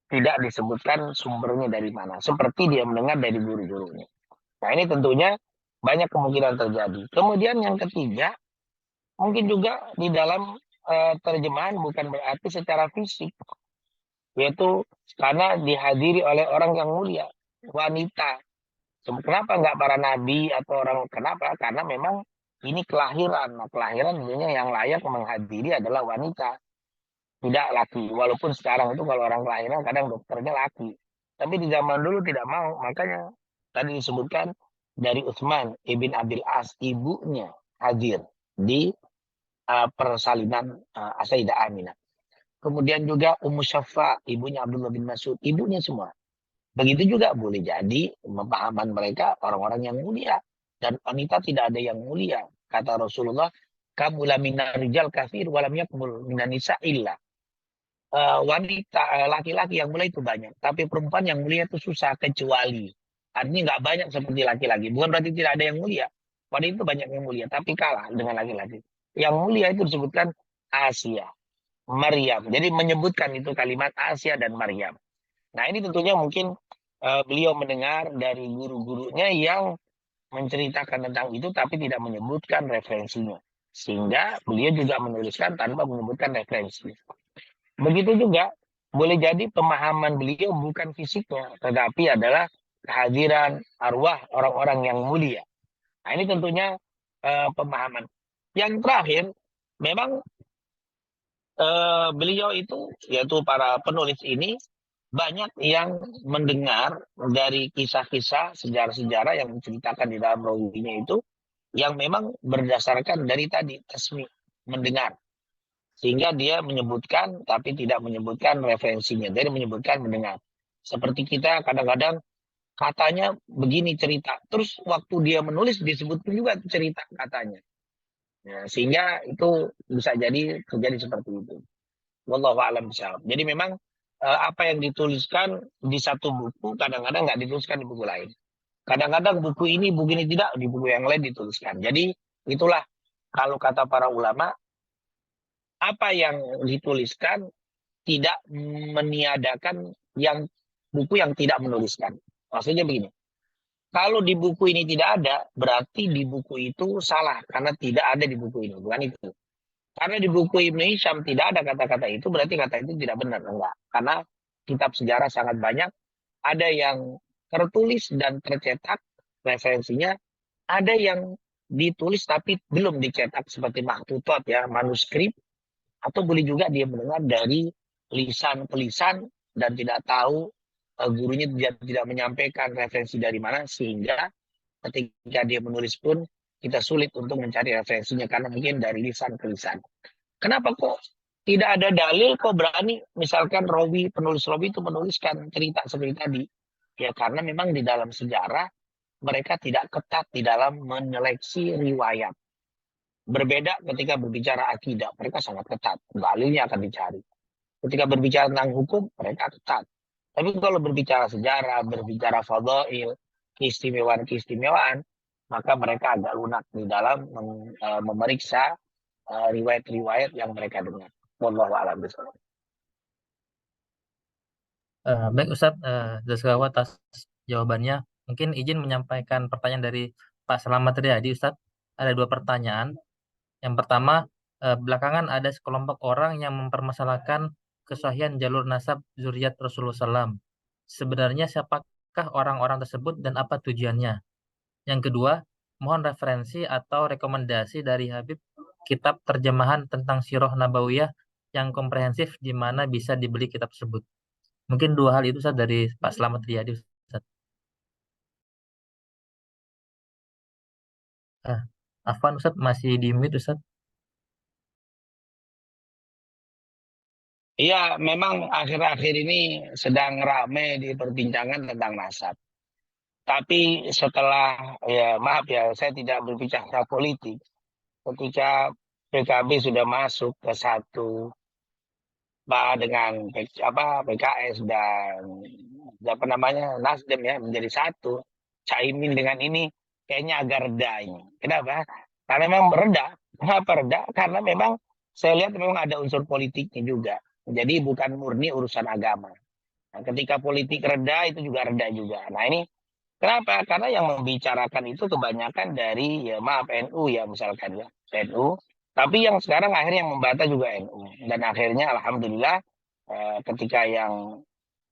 Tidak disebutkan sumbernya dari mana. Seperti dia mendengar dari guru-gurunya. Nah ini tentunya banyak kemungkinan terjadi. Kemudian yang ketiga, mungkin juga di dalam terjemahan bukan berarti secara fisik. Yaitu karena dihadiri oleh orang yang mulia, wanita. Kenapa nggak para nabi atau orang, kenapa? Karena memang ini kelahiran. Nah, kelahiran tentunya yang layak menghadiri adalah wanita, tidak laki. Walaupun sekarang itu kalau orang kelahiran kadang dokternya laki. Tapi di zaman dulu tidak mau. Makanya tadi disebutkan dari Utsman ibn Abil As, ibunya hadir di persalinan Sayyidah Aminah. Kemudian juga Ummu Syafa, ibunya Abdullah bin Mas'ud, ibunya semua. Begitu juga boleh jadi pemahaman mereka orang-orang yang mulia. Dan wanita tidak ada yang mulia. Kata Rasulullah, kamu la minar rijal kafir walam yakmul minan nisa illa. Wanita, laki-laki yang mulia itu banyak. Tapi perempuan yang mulia itu susah kecuali. Artinya nggak banyak seperti laki-laki. Bukan berarti tidak ada yang mulia. Wanita itu banyak yang mulia, tapi kalah dengan laki-laki. Yang mulia itu disebutkan Asia, Maryam. Jadi menyebutkan itu kalimat Asia dan Maryam. Nah ini tentunya mungkin beliau mendengar dari guru-gurunya yang menceritakan tentang itu tapi tidak menyebutkan referensinya. Sehingga beliau juga menuliskan tanpa menyebutkan referensi. Begitu juga boleh jadi pemahaman beliau bukan fisiknya, tetapi adalah kehadiran arwah orang-orang yang mulia. Nah, ini tentunya pemahaman. Yang terakhir, memang beliau itu, yaitu para penulis ini, banyak yang mendengar dari kisah-kisah sejarah-sejarah yang menceritakan di dalam rawinya itu, yang memang berdasarkan dari tadi, tasmi, mendengar. Sehingga dia menyebutkan, tapi tidak menyebutkan referensinya. Jadi menyebutkan mendengar. Seperti kita kadang-kadang katanya begini cerita. Terus waktu dia menulis disebutkan juga cerita katanya. Ya, sehingga itu bisa jadi terjadi seperti itu. Wallahu a'lam bishawab. Jadi memang apa yang dituliskan di satu buku kadang-kadang nggak dituliskan di buku lain. Kadang-kadang buku ini tidak, di buku yang lain dituliskan. Jadi itulah kalau kata para ulama, apa yang dituliskan tidak meniadakan yang buku yang tidak menuliskan. Maksudnya begini, kalau di buku ini tidak ada, berarti di buku itu salah karena tidak ada di buku ini, bukan itu. Karena di buku Ibnu Hisham tidak ada kata-kata itu, berarti kata itu tidak benar, enggak. Karena kitab sejarah sangat banyak, ada yang tertulis dan tercetak referensinya, ada yang ditulis tapi belum dicetak seperti maktutot ya, manuskrip, atau boleh juga dia mendengar dari lisan ke lisan dan tidak tahu gurunya tidak menyampaikan referensi dari mana, sehingga ketika dia menulis pun kita sulit untuk mencari referensinya karena mungkin dari lisan ke lisan. Kenapa kok tidak ada dalil kok berani misalkan penulis Rawi itu menuliskan cerita seperti tadi? Ya karena memang di dalam sejarah mereka tidak ketat di dalam menyeleksi riwayat. Berbeda ketika berbicara akidah, mereka sangat ketat. Dalilnya akan dicari. Ketika berbicara tentang hukum, mereka ketat. Tapi kalau berbicara sejarah, berbicara fadail, keistimewaan-keistimewaan, maka mereka agak lunak di dalam memeriksa riwayat-riwayat yang mereka dengar. Wallahu a'lam bishawab. Baik Ustadz, Jazakallahu atas jawabannya. Mungkin izin menyampaikan pertanyaan dari Pak Selamat Riyadi Ustadz. Ada dua pertanyaan. Yang pertama, belakangan ada sekelompok orang yang mempermasalahkan kesahihan jalur nasab zuriat Rasulullah SAW. Sebenarnya siapakah orang-orang tersebut dan apa tujuannya? Yang kedua, mohon referensi atau rekomendasi dari Habib kitab terjemahan tentang Sirah Nabawiyah yang komprehensif di mana bisa dibeli kitab tersebut. Mungkin dua hal itu Ustaz dari Pak Slamet Riyadi Ustaz. Ah, Afwan Ustaz masih di mute Ustaz. Iya, memang akhir-akhir ini sedang ramai di perbincangan tentang nasab. Tapi setelah, ya maaf ya, saya tidak berbicara politik. Ketika PKB sudah masuk ke satu dengan PKS dan apa namanya Nasdem ya menjadi satu, Caimin dengan ini kayaknya agak reda ini. Kenapa? Karena memang reda. Kenapa reda? Karena memang saya lihat memang ada unsur politiknya juga. Jadi bukan murni urusan agama. Nah, ketika politik reda itu juga reda juga. Nah ini kenapa? Karena yang membicarakan itu kebanyakan dari ya maaf NU ya misalkan ya NU. Tapi yang sekarang akhirnya yang membantah juga NU. Dan akhirnya alhamdulillah ketika yang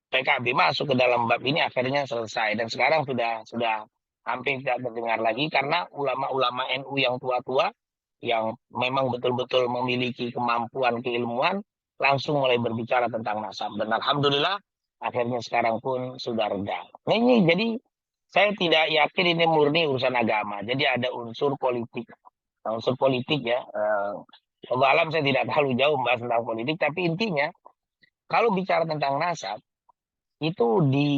PKB masuk ke dalam bab ini akhirnya selesai. Dan sekarang sudah hampir tidak terdengar lagi karena ulama-ulama NU yang tua-tua yang memang betul-betul memiliki kemampuan keilmuan langsung mulai berbicara tentang nasab. Dan alhamdulillah akhirnya sekarang pun sudah reda. Nah, ini jadi saya tidak yakin ini murni urusan agama. Jadi ada unsur politik. Nah, unsur politik ya. Allah alam saya tidak terlalu jauh membahas tentang politik. Tapi intinya kalau bicara tentang nasab itu di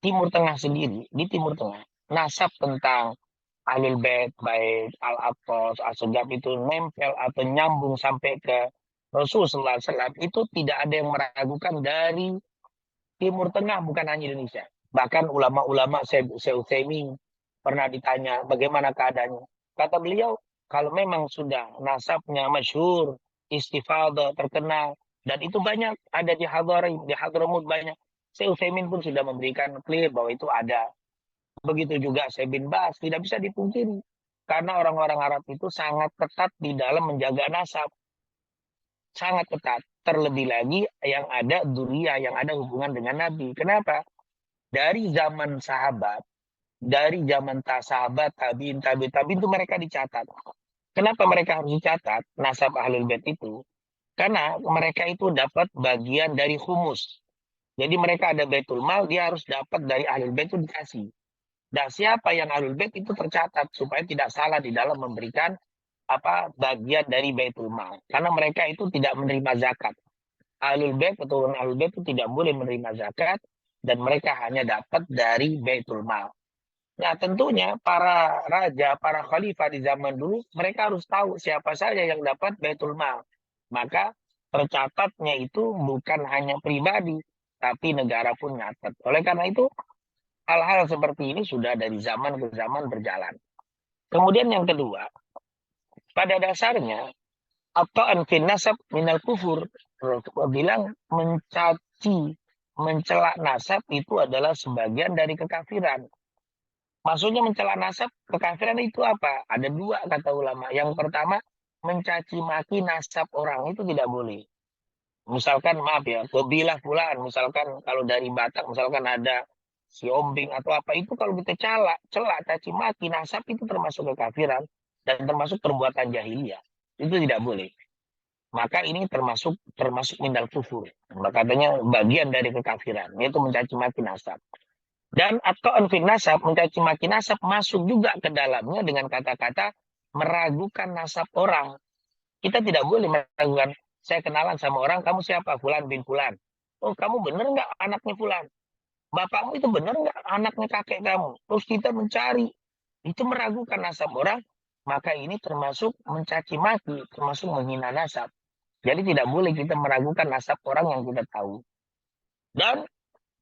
Timur Tengah sendiri. Di Timur Tengah. Nasab tentang Ahlul Bait, baik Al-Attas, As-Sujab itu nempel atau nyambung sampai ke Rasulullah SAW itu tidak ada yang meragukan dari Timur Tengah bukan hanya Indonesia. Bahkan ulama-ulama Syekh Utsaimin pernah ditanya bagaimana keadaannya. Kata beliau, kalau memang sudah nasabnya masyhur, istifadah terkenal dan itu banyak ada di Hadramut banyak. Syekh Utsaimin pun sudah memberikan clear bahwa itu ada. Begitu juga Syekh bin Baz, tidak bisa dipungkiri. Karena orang-orang Arab itu sangat ketat di dalam menjaga nasab. Sangat ketat. Terlebih lagi yang ada duriyah, yang ada hubungan dengan Nabi. Kenapa? Dari zaman sahabat, dari zaman sahabat, tabiin itu mereka dicatat. Kenapa mereka harus dicatat nasab Ahlul Bait itu? Karena mereka itu dapat bagian dari humus. Jadi mereka ada Baitul Mal, dia harus dapat dari Ahlul Bait itu dikasih. Dan siapa yang Ahlul Bait itu tercatat supaya tidak salah di dalam memberikan bagian dari Baitul Mal. Karena mereka itu tidak menerima zakat. Ahlul Bait, keturunan Ahlul Bait itu tidak boleh menerima zakat dan mereka hanya dapat dari Baitul Mal. Nah, tentunya para raja, para khalifah di zaman dulu, mereka harus tahu siapa saja yang dapat Baitul Mal. Maka tercatatnya itu bukan hanya pribadi, tapi negara pun nyatat. Oleh karena itu, hal-hal seperti ini sudah dari zaman ke zaman berjalan. Kemudian yang kedua, pada dasarnya, atau fin nasab minal kufur. Rasulullah bilang mencaci, mencela nasab itu adalah sebagian dari kekafiran. Maksudnya mencela nasab, kekafiran itu apa? Ada dua kata ulama. Yang pertama, mencaci maki nasab orang itu tidak boleh. Misalkan maaf ya, kebilah fulan, misalkan kalau dari Batak, misalkan ada si Ombing atau apa itu kalau kita celak, caci maki nasab itu termasuk kekafiran dan termasuk perbuatan jahiliyah. Itu tidak boleh. Maka ini termasuk mindal kufur. Maka katanya bagian dari kekafiran, yaitu mencaci maki nasab. Dan atau anfin nasab, mencaci maki nasab masuk juga ke dalamnya dengan kata-kata meragukan nasab orang. Kita tidak boleh meragukan. Saya kenalan sama orang, kamu siapa? Fulan bin Fulan. Oh, kamu benar nggak anaknya Fulan? Bapakmu itu benar nggak anaknya kakek kamu? Terus kita mencari. Itu meragukan nasab orang, maka ini termasuk mencaci maki, termasuk menghina nasab. Jadi tidak boleh kita meragukan nasab orang yang kita tahu. Dan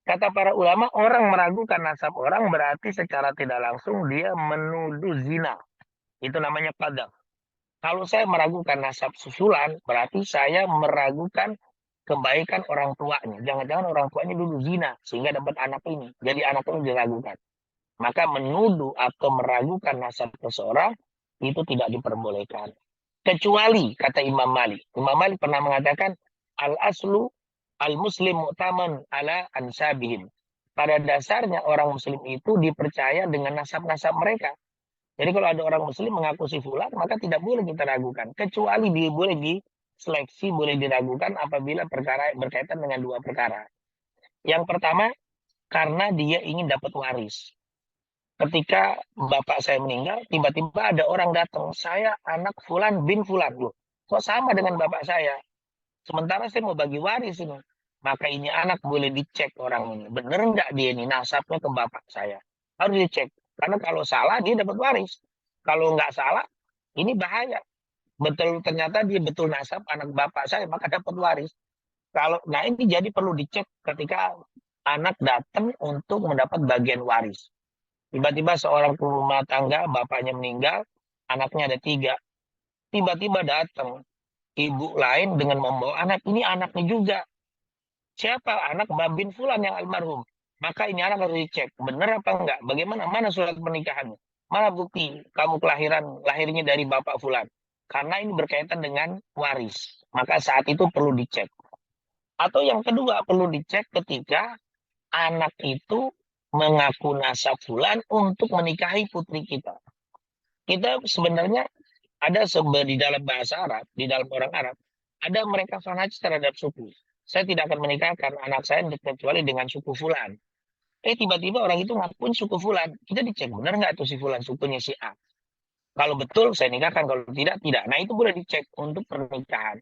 kata para ulama, orang meragukan nasab orang berarti secara tidak langsung dia menuduh zina. Itu namanya qadhaf. Kalau saya meragukan nasab susulan, berarti saya meragukan kebaikan orang tuanya. Jangan-jangan orang tuanya dulu zina, sehingga dapat anak ini. Jadi anak ini diragukan. Maka menuduh atau meragukan nasab seseorang, itu tidak diperbolehkan. Kecuali, kata Imam Malik. Imam Malik pernah mengatakan, al-aslu al-muslim mu'taman ala ansabihim. Pada dasarnya orang muslim itu dipercaya dengan nasab-nasab mereka. Jadi kalau ada orang muslim mengaku si fulan, maka tidak boleh kita ragukan. Kecuali dia boleh diseleksi, boleh diragukan apabila perkara berkaitan dengan dua perkara. Yang pertama, karena dia ingin dapat waris. Ketika bapak saya meninggal, tiba-tiba ada orang datang, saya anak fulan bin fulan. Loh, kok sama dengan bapak saya? Sementara saya mau bagi waris ini. Maka ini anak boleh dicek orang ini. Benar nggak dia ini nasabnya ke bapak saya? Harus dicek. Karena kalau salah dia dapat waris. Kalau nggak salah, ini bahaya. Betul ternyata dia betul nasab anak bapak saya, maka dapat waris. Nah ini jadi perlu dicek ketika anak datang untuk mendapat bagian waris. Tiba-tiba seorang rumah tangga, bapaknya meninggal, anaknya ada 3. Tiba-tiba datang ibu lain dengan membawa anak. Ini anaknya juga. Siapa? Anak Mbak bin Fulan yang almarhum. Maka ini anak harus dicek. Benar apa enggak? Bagaimana? Mana surat pernikahannya? Mana bukti kamu lahirnya dari Bapak Fulan? Karena ini berkaitan dengan waris. Maka saat itu perlu dicek. Atau yang kedua perlu dicek ketika anak itu mengaku nasab Fulan untuk menikahi putri kita. Kita sebenarnya ada di dalam bahasa Arab, di dalam orang Arab, ada mereka fanatik terhadap suku. Saya tidak akan menikahkan anak saya kecuali dengan suku Fulan. Tiba-tiba orang itu ngakuin suku Fulan. Kita dicek, benar nggak tuh si Fulan sukunya si A? Kalau betul, saya nikahkan. Kalau tidak, tidak. Nah, itu boleh dicek untuk pernikahan.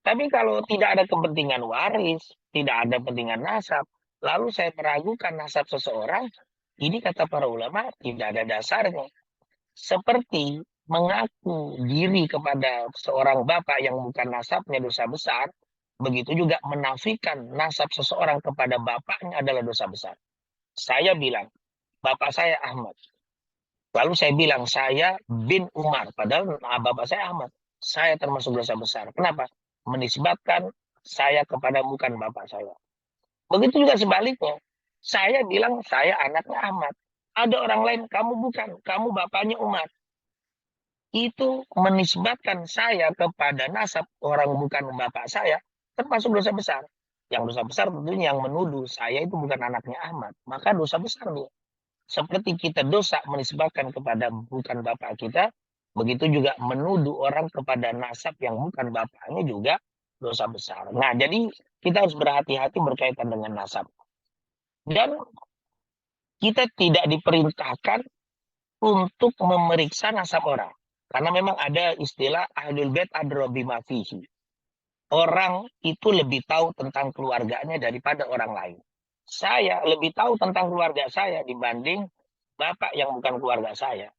Tapi kalau tidak ada kepentingan waris, tidak ada kepentingan nasab, lalu saya meragukan nasab seseorang, ini kata para ulama tidak ada dasarnya. Seperti mengaku diri kepada seorang bapak yang bukan nasabnya dosa besar, begitu juga menafikan nasab seseorang kepada bapaknya adalah dosa besar. Saya bilang, bapak saya Ahmad. Lalu saya bilang, saya bin Umar. Padahal bapak saya Ahmad. Saya termasuk dosa besar. Kenapa? Menisbatkan saya kepada bukan bapak saya. Begitu juga sebaliknya. Saya bilang saya anaknya Ahmad. Ada orang lain, kamu bukan, kamu bapaknya Umar. Itu menisbatkan saya kepada nasab orang bukan bapak saya, termasuk dosa besar. Yang dosa besar tentunya yang menuduh saya itu bukan anaknya Ahmad. Maka dosa besar dia. Seperti kita dosa menisbatkan kepada bukan bapak kita, begitu juga menuduh orang kepada nasab yang bukan bapaknya juga dosa besar. Nah, jadi kita harus berhati-hati berkaitan dengan nasab. Dan kita tidak diperintahkan untuk memeriksa nasab orang. Karena memang ada istilah ahlul bait adra bima fihi. Orang itu lebih tahu tentang keluarganya daripada orang lain. Saya lebih tahu tentang keluarga saya dibanding bapak yang bukan keluarga saya.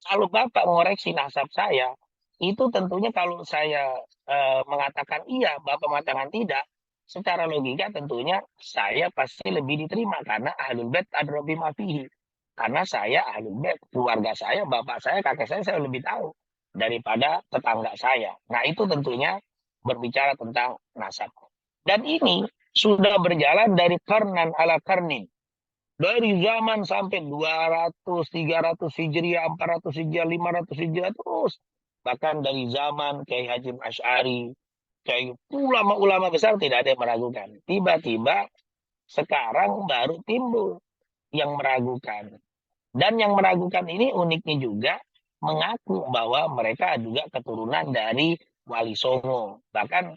Kalau bapak mengoreksi nasab saya, itu tentunya kalau saya mengatakan iya, bapak mengatakan tidak, secara logika tentunya saya pasti lebih diterima karena ahlul bait adra bima fihi. Karena saya ahlul bait, keluarga saya, bapak saya, kakek saya lebih tahu daripada tetangga saya. Nah, itu tentunya berbicara tentang nasab. Dan ini sudah berjalan dari karnan ala karnin. Dari zaman sampai 200, 300 Hijriah, 400 Hijriah, 500 Hijriah terus. Bahkan dari zaman Kiai Hasyim Asy'ari, Kiai ulama-ulama besar tidak ada yang meragukan. Tiba-tiba sekarang baru timbul yang meragukan. Dan yang meragukan ini uniknya juga mengaku bahwa mereka juga keturunan dari Wali Songo. Bahkan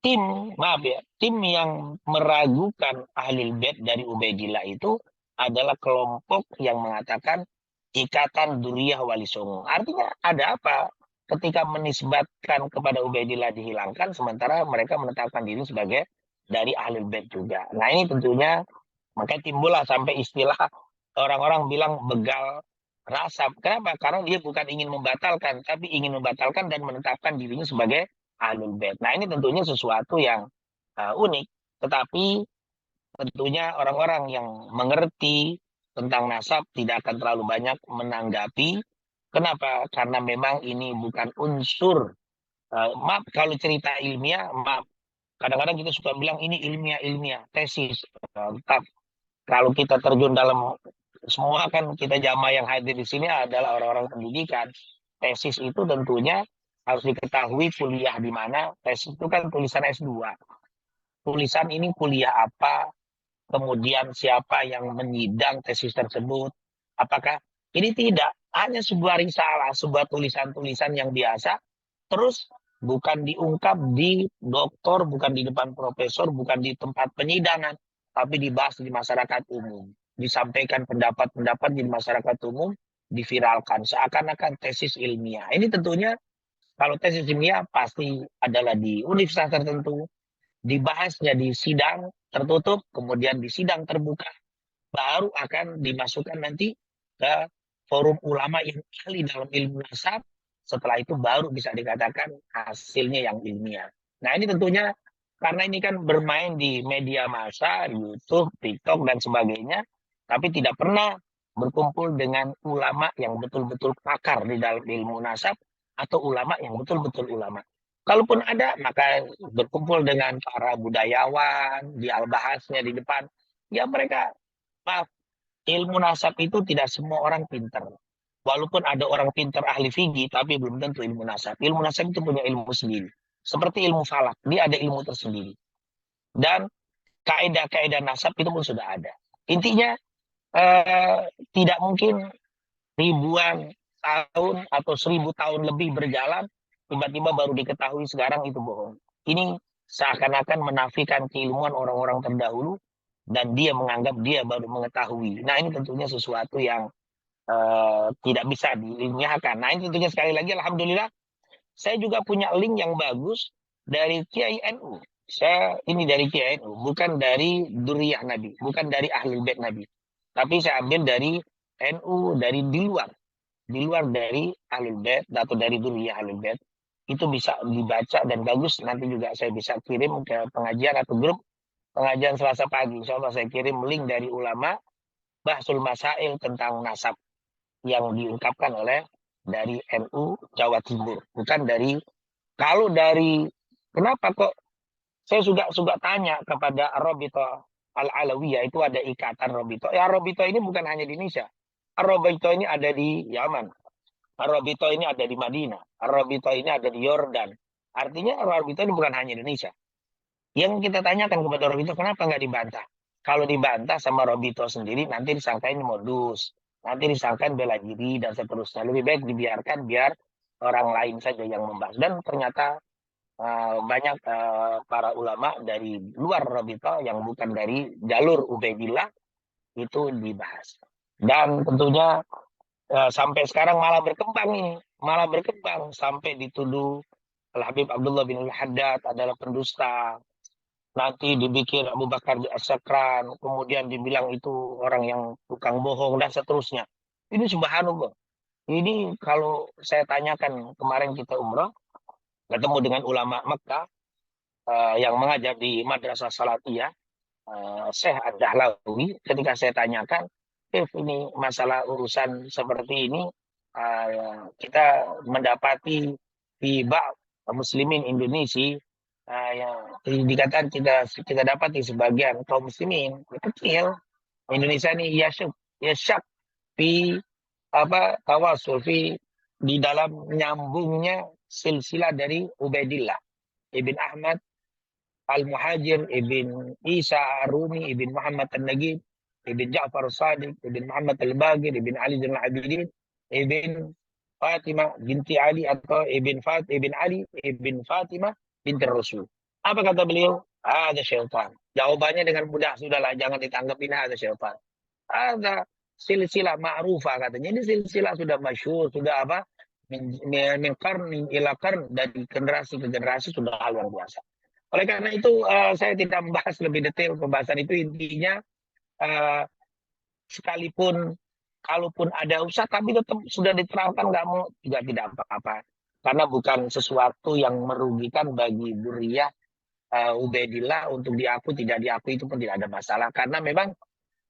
tim yang meragukan Ahlul Bait dari Ubaidillah itu adalah kelompok yang mengatakan ikatan Duriyah Wali Songo. Artinya ada apa ketika menisbatkan kepada Ubaidillah dihilangkan sementara mereka menetapkan diri sebagai dari Ahlul Bait juga. Nah, ini tentunya makanya timbullah sampai istilah orang-orang bilang begal rasab. Kenapa? Karena dia bukan ingin membatalkan, tapi ingin membatalkan dan menetapkan dirinya sebagai Ahlul Bait. Nah, ini tentunya sesuatu yang unik, tetapi tentunya orang-orang yang mengerti tentang nasab tidak akan terlalu banyak menanggapi. Kenapa? Karena memang ini bukan unsur. Maaf kalau cerita ilmiah, maaf. Kadang-kadang kita suka bilang ini ilmiah, tesis. Kalau kita terjun dalam semua kan kita jamaah yang hadir di sini adalah orang-orang pendidikan. Tesis itu tentunya harus diketahui kuliah di mana. Tesis itu kan tulisan S2. Tulisan ini kuliah apa, kemudian siapa yang menyidang tesis tersebut. Apakah ini tidak hanya sebuah risalah, sebuah tulisan-tulisan yang biasa, terus bukan diungkap di doktor, bukan di depan profesor, bukan di tempat penyidangan, tapi dibahas di masyarakat umum. Disampaikan pendapat-pendapat di masyarakat umum, diviralkan seakan-akan tesis ilmiah. Ini tentunya kalau tesis ilmiah pasti adalah di universitas tertentu, dibahasnya di sidang tertutup, kemudian di sidang terbuka, baru akan dimasukkan nanti ke forum ulama yang ahli dalam ilmu nasab. Setelah itu baru bisa dikatakan hasilnya yang ilmiah. Nah, ini tentunya karena ini kan bermain di media massa, YouTube, TikTok, dan sebagainya, tapi tidak pernah berkumpul dengan ulama yang betul-betul pakar di dalam ilmu nasab atau ulama yang betul-betul ulama. Kalaupun ada, maka berkumpul dengan para budayawan, di al-bahasnya di depan. Ya mereka, maaf, ilmu nasab itu tidak semua orang pinter. Walaupun ada orang pinter ahli fikih, tapi belum tentu ilmu nasab. Ilmu nasab itu punya ilmu sendiri. Seperti ilmu falak, dia ada ilmu tersendiri. Dan kaidah-kaidah nasab itu pun sudah ada. Intinya tidak mungkin ribuan tahun atau 1000 tahun lebih berjalan, tiba-tiba baru diketahui sekarang itu bohong. Ini seakan-akan menafikan keilmuan orang-orang terdahulu dan dia menganggap dia baru mengetahui. Nah, ini tentunya sesuatu yang tidak bisa diilmiahkan. Nah, ini tentunya sekali lagi alhamdulillah saya juga punya link yang bagus dari Kiai NU. Saya ini dari Kiai NU, bukan dari Duriyah Nabi, bukan dari Ahlul Bait Nabi. Tapi saya ambil dari NU, dari di luar dari Ahlul Bait atau dari Duriyah Ahlul Bait. Itu bisa dibaca dan bagus. Nanti juga saya bisa kirim ke pengajian atau grup pengajian Selasa pagi. Insya Allah saya kirim link dari ulama Bahsul Masail tentang nasab yang diungkapkan oleh dari NU Jawa Timur, bukan dari. Kalau dari kenapa kok saya suka tanya kepada Robito Al-Alawiyah itu ada ikatan Robito. Ya Robito ini bukan hanya di Indonesia. Robito ini ada di Yaman. Robito ini ada di Madinah. Robito ini ada di Yordan. Artinya Robito ini bukan hanya Indonesia. Yang kita tanyakan kepada Robito, kenapa nggak dibantah? Kalau dibantah sama Robito sendiri, nanti disangkain modus, nanti disangkain bela diri, dan seterusnya. Lebih baik dibiarkan biar orang lain saja yang membahas. Dan ternyata banyak para ulama dari luar Robito yang bukan dari jalur Ubaidillah itu dibahas. Dan tentunya sampai sekarang malah berkembang ini. Malah berkembang sampai dituduh Al-Habib Abdullah bin Al-Haddad adalah pendusta, nanti dibikin Abu Bakar As-Sakran, kemudian dibilang itu orang yang tukang bohong dan seterusnya. Ini subhanallah. Ini kalau saya tanyakan kemarin kita umrah, ketemu dengan ulama Mekah yang mengajar di Madrasah Salatiyah, Syekh Ad-Dahlawi, ketika saya tanyakan, ini masalah urusan seperti ini, kita mendapati di muslimin Indonesia, yang dikatakan kita dapat di sebagian kaum muslimin kecil Indonesia ini ya syak fi tawasul fi di dalam nyambungnya silsilah dari Ubaidillah ibn Ahmad Al-Muhajir ibn Isa Arumi ibn Muhammad An-Nagib ibn Ja'far Sadiq ibn Muhammad Al-Bagir ibn Ali bin Abidin ibn Fatimah binti Ali atau ibn Ali ibn Fatimah binti Rasul. Apa kata beliau? Ada syaitan. Jawabannya dengan mudah, sudahlah, jangan ditanggapin, ada syaitan. Ada silsilah ma'rufah katanya. Ini silsilah sudah masyhur, sudah apa? Min qarnin ila qarn, dari generasi ke generasi sudah hal yang biasa. Oleh karena itu saya tidak membahas lebih detail pembahasan itu. Intinya sekalipun kalaupun ada usaha tapi tetap sudah diterangkan nggak mau juga tidak apa-apa, karena bukan sesuatu yang merugikan bagi Duriyah Ubaidillah. Untuk diakui tidak diakui itu pun tidak ada masalah, karena memang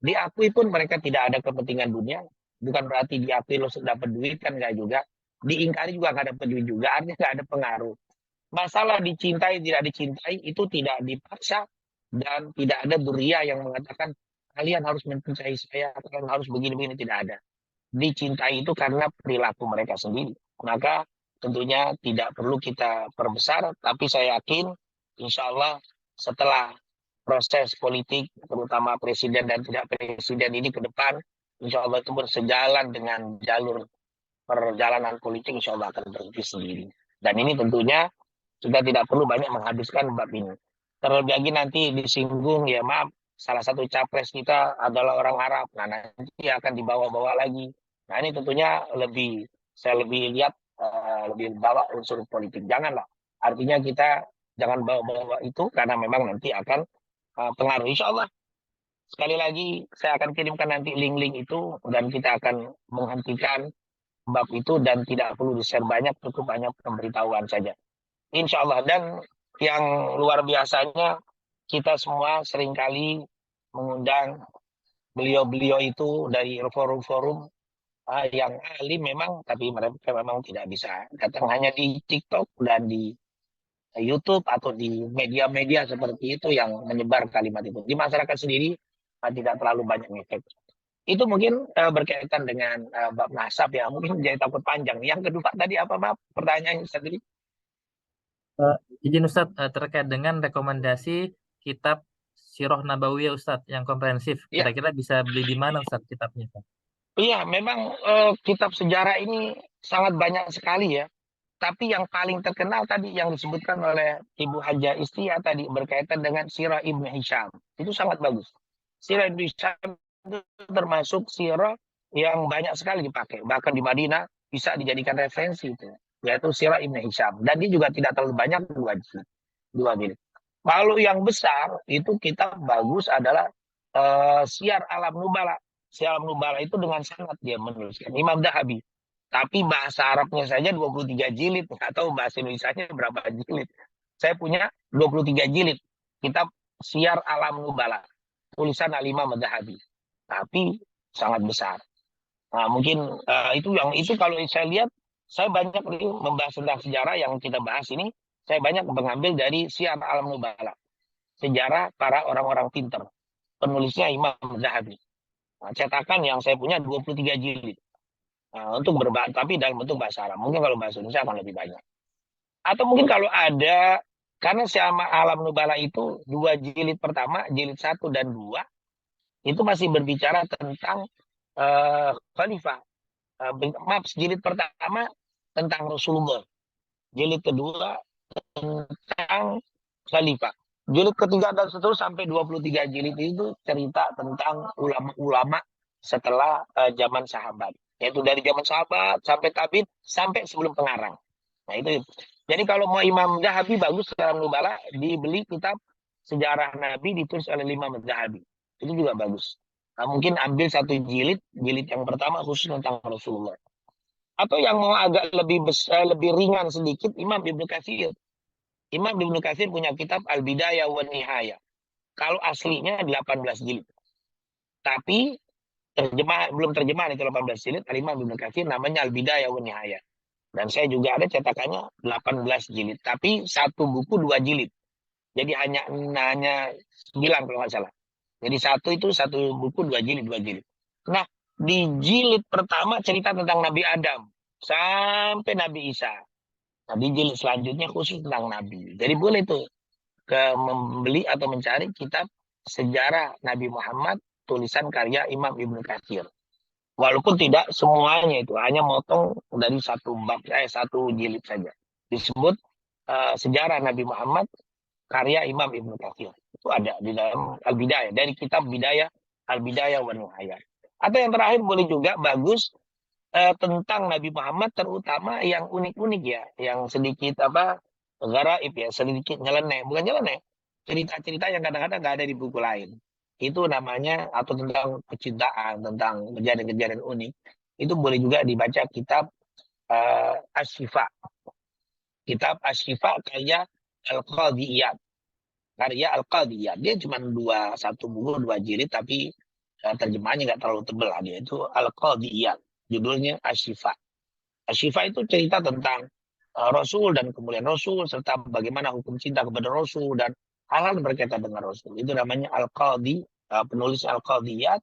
diakui pun mereka tidak ada kepentingan dunia. Bukan berarti diakui lo dapat duit, kan nggak juga. Diingkari juga nggak dapat duit juga, artinya nggak ada pengaruh. Masalah dicintai tidak dicintai itu tidak dipaksa, dan tidak ada Duriyah yang mengatakan kalian harus mencintai saya, kalian harus begini-begini, tidak ada. Dicintai itu karena perilaku mereka sendiri. Maka tentunya tidak perlu kita perbesar, tapi saya yakin insya Allah setelah proses politik, terutama presiden dan tidak presiden ini ke depan, insya Allah itu bersejalan dengan jalur perjalanan politik, insya Allah akan berhenti sendiri. Dan ini tentunya sudah tidak perlu banyak menghabiskan bab ini. Terlebih lagi nanti disinggung, ya maaf, salah satu capres kita adalah orang Arab. Nah, nanti akan dibawa-bawa lagi. Nah, ini tentunya saya lebih lihat lebih bawa unsur politik. Janganlah. Artinya kita jangan bawa-bawa itu, karena memang nanti akan pengaruh. Insya Allah. Sekali lagi, saya akan kirimkan nanti link-link itu, dan kita akan menghentikan bab itu, dan tidak perlu di-share banyak, cukup banyak pemberitahuan saja. Insya Allah. Dan yang luar biasanya, kita semua seringkali mengundang beliau-beliau itu dari forum-forum yang alim memang, tapi mereka memang tidak bisa datang, hanya di TikTok dan di YouTube atau di media-media seperti itu yang menyebar kalimat itu. Di masyarakat sendiri tidak terlalu banyak efek. Itu mungkin berkaitan dengan bab nasab ya, mungkin jadi takut panjang. Yang kedua tadi apa, maaf, pertanyaannya tadi? Izin Ustadz, terkait dengan rekomendasi kitab Sirah Nabawiyah Ustadz yang komprehensif, Ya, kira-kira bisa beli di mana Ustadz kitabnya? iya, memang kitab sejarah ini sangat banyak sekali ya. Tapi yang paling terkenal tadi yang disebutkan oleh Ibu Hajah Istia tadi berkaitan dengan Sirah Ibn Hisham. Itu sangat bagus. Sirah Ibn Hisham itu termasuk sirah yang banyak sekali dipakai. Bahkan di Madinah bisa dijadikan referensi itu, yaitu Sirah Ibn Hisham. Dan dia juga tidak terlalu banyak, dua jilid. Kalau yang besar itu kitab bagus adalah Syiar Alam Nubala. Syiar Alam Nubala itu dengan sangat dia menuliskan Imam Dahabi. Tapi bahasa Arabnya saja 23 jilid. Nggak tahu bahasa Indonesianya berapa jilid. Saya punya 23 jilid kitab Syiar Alam Nubala, tulisan Al-Imam Dahabi. Tapi sangat besar. Nah, mungkin itu kalau saya lihat, saya banyak membahas tentang sejarah yang kita bahas ini, saya banyak mengambil dari Syiar Alam Nubala, sejarah para orang-orang pintar. penulisnya Imam Zahabi. Nah, cetakan yang saya punya 23 jilid. Nah, untuk tapi dalam bentuk bahasa Arab. Mungkin kalau bahasa Indonesia akan lebih banyak. Atau mungkin kalau ada, karena Syama Alam Nubala itu 2 jilid pertama, jilid 1 dan 2, itu masih berbicara tentang khalifah. Maaf, jilid pertama tentang Rasulullah. Jilid kedua tentang khalifah. Jilid ketiga dan seterusnya sampai 23 jilid itu cerita tentang ulama-ulama setelah zaman sahabat. Yaitu dari zaman sahabat sampai tabi'in sampai sebelum pengarang. Nah itu. Jadi kalau mau Imam Zahabi bagus dalam Nubala, dibeli kitab sejarah Nabi ditulis oleh Imam Zahabi. Itu juga bagus. Nah, mungkin ambil 1 jilid, jilid yang pertama khusus tentang Rasulullah. Atau yang mau agak lebih besar, lebih ringan sedikit, Imam Ibnu Katsir. Imam Ibnu Katsir punya kitab Al-Bidayah wa Nihayah. Kalau aslinya 18 jilid. Tapi belum terjemahan itu 18 jilid. Imam Ibnu Katsir namanya Al-Bidayah wa Nihayah. Dan saya juga ada cetakannya 18 jilid. Tapi satu buku 2 jilid. Jadi hanya 9 kalau nggak salah. Jadi satu buku 2 jilid, 2 jilid. Nah, di jilid pertama cerita tentang Nabi Adam sampai Nabi Isa. Nah, di jilid selanjutnya khusus tentang Nabi. Jadi boleh tuh membeli atau mencari kitab sejarah Nabi Muhammad tulisan karya Imam Ibnu Katsir. Walaupun tidak semuanya itu, hanya motong dari satu jilid saja. Disebut sejarah Nabi Muhammad karya Imam Ibnu Katsir. Itu ada di dalam Al-Bidayah, dari kitab Bidayah, Al-Bidayah wa Nihayah. Atau yang terakhir boleh juga bagus tentang Nabi Muhammad, terutama yang unik-unik ya, yang sedikit garaib ya, sedikit nyeleneh, bukan nyeleneh, cerita-cerita yang kadang-kadang nggak ada di buku lain. Itu namanya, atau tentang kecintaan, tentang kejadian-kejadian unik, itu boleh juga dibaca kitab Asy-Syifa. Kitab Asy-Syifa karya Al-Qadiyat. Karya Al-Qadiyat. Dia cuma satu buku, 2 jilid, tapi terjemahannya nggak terlalu tebal lah. Dia itu Al-Qadiyat. Judulnya Asy-Syifa. Asy-Syifa itu cerita tentang Rasul dan kemuliaan Rasul, serta bagaimana hukum cinta kepada Rasul, dan hal-hal berkaitan dengan Rasul. Itu namanya Al-Qadi, penulis Al-Qadiyat,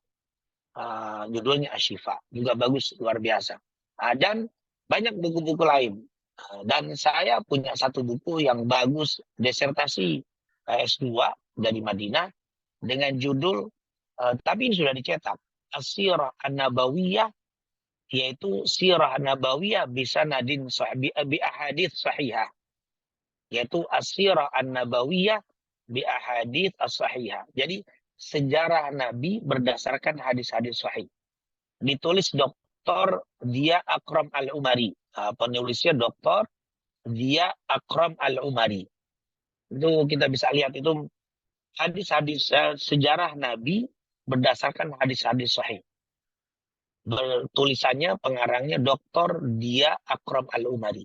judulnya Asy-Syifa. Juga bagus, luar biasa. Dan banyak buku-buku lain. Dan saya punya satu buku yang bagus, disertasi S2 dari Madinah, dengan judul, tapi ini sudah dicetak, As-Sirah An-Nabawiyah, yaitu Sirah Nabawiyah bisanadin bi ahadits sahihah, yaitu As-Sirah An-Nabawiyah bi ahadits as-sahihah. Jadi sejarah Nabi berdasarkan hadis-hadis sahih. Ditulis Dr. Dia Akram Al-Umari. Penulisnya Dr. Dia Akram Al-Umari. Itu kita bisa lihat itu hadis-hadis sejarah Nabi berdasarkan hadis-hadis sahih. Tulisannya, pengarangnya Dr. Dia Akram Al-Umari.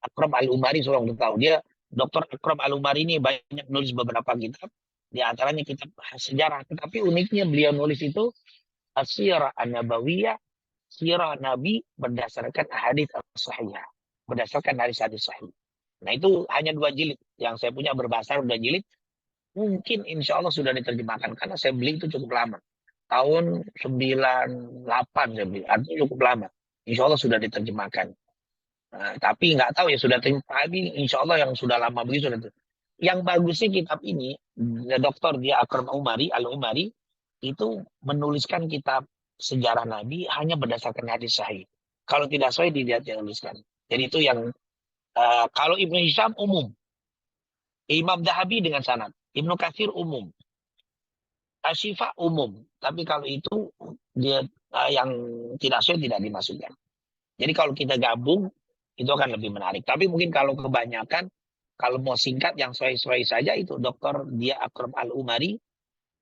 Akram Al-Umari, seorang tahu, dia Dr. Akram Al-Umari ini banyak nulis beberapa kitab, di antaranya kitab sejarah. Tetapi uniknya beliau nulis itu As-Sirah An-Nabawiyah, sirah Nabi berdasarkan hadis sahih, berdasarkan hadis-hadis sahih. Nah itu hanya 2 jilid yang saya punya, berbahasa 2 jilid. Mungkin insya Allah sudah diterjemahkan karena saya beli itu cukup lama. Tahun 98 saya beli, artinya cukup lama. Insya Allah sudah diterjemahkan. Nah, tapi nggak tahu ya sudah tapi insya Allah yang sudah lama begitu sudah. Yang bagusnya kitab ini, Dr. Dia Akram Al-Umari itu menuliskan kitab sejarah Nabi hanya berdasarkan hadis sahih. Kalau tidak sahih dilihat yang tuliskan. Jadi itu yang kalau Ibnu Hisham umum, Imam Zahabi dengan sanad, Ibnu Katsir umum, Asy-Syifa umum. Tapi kalau itu dia yang tidak sahih tidak dimasukkan. Jadi kalau kita gabung itu akan lebih menarik. Tapi mungkin kalau kebanyakan, kalau mau singkat yang sahih-sahih saja itu Dr. Dia Akram Al-Umari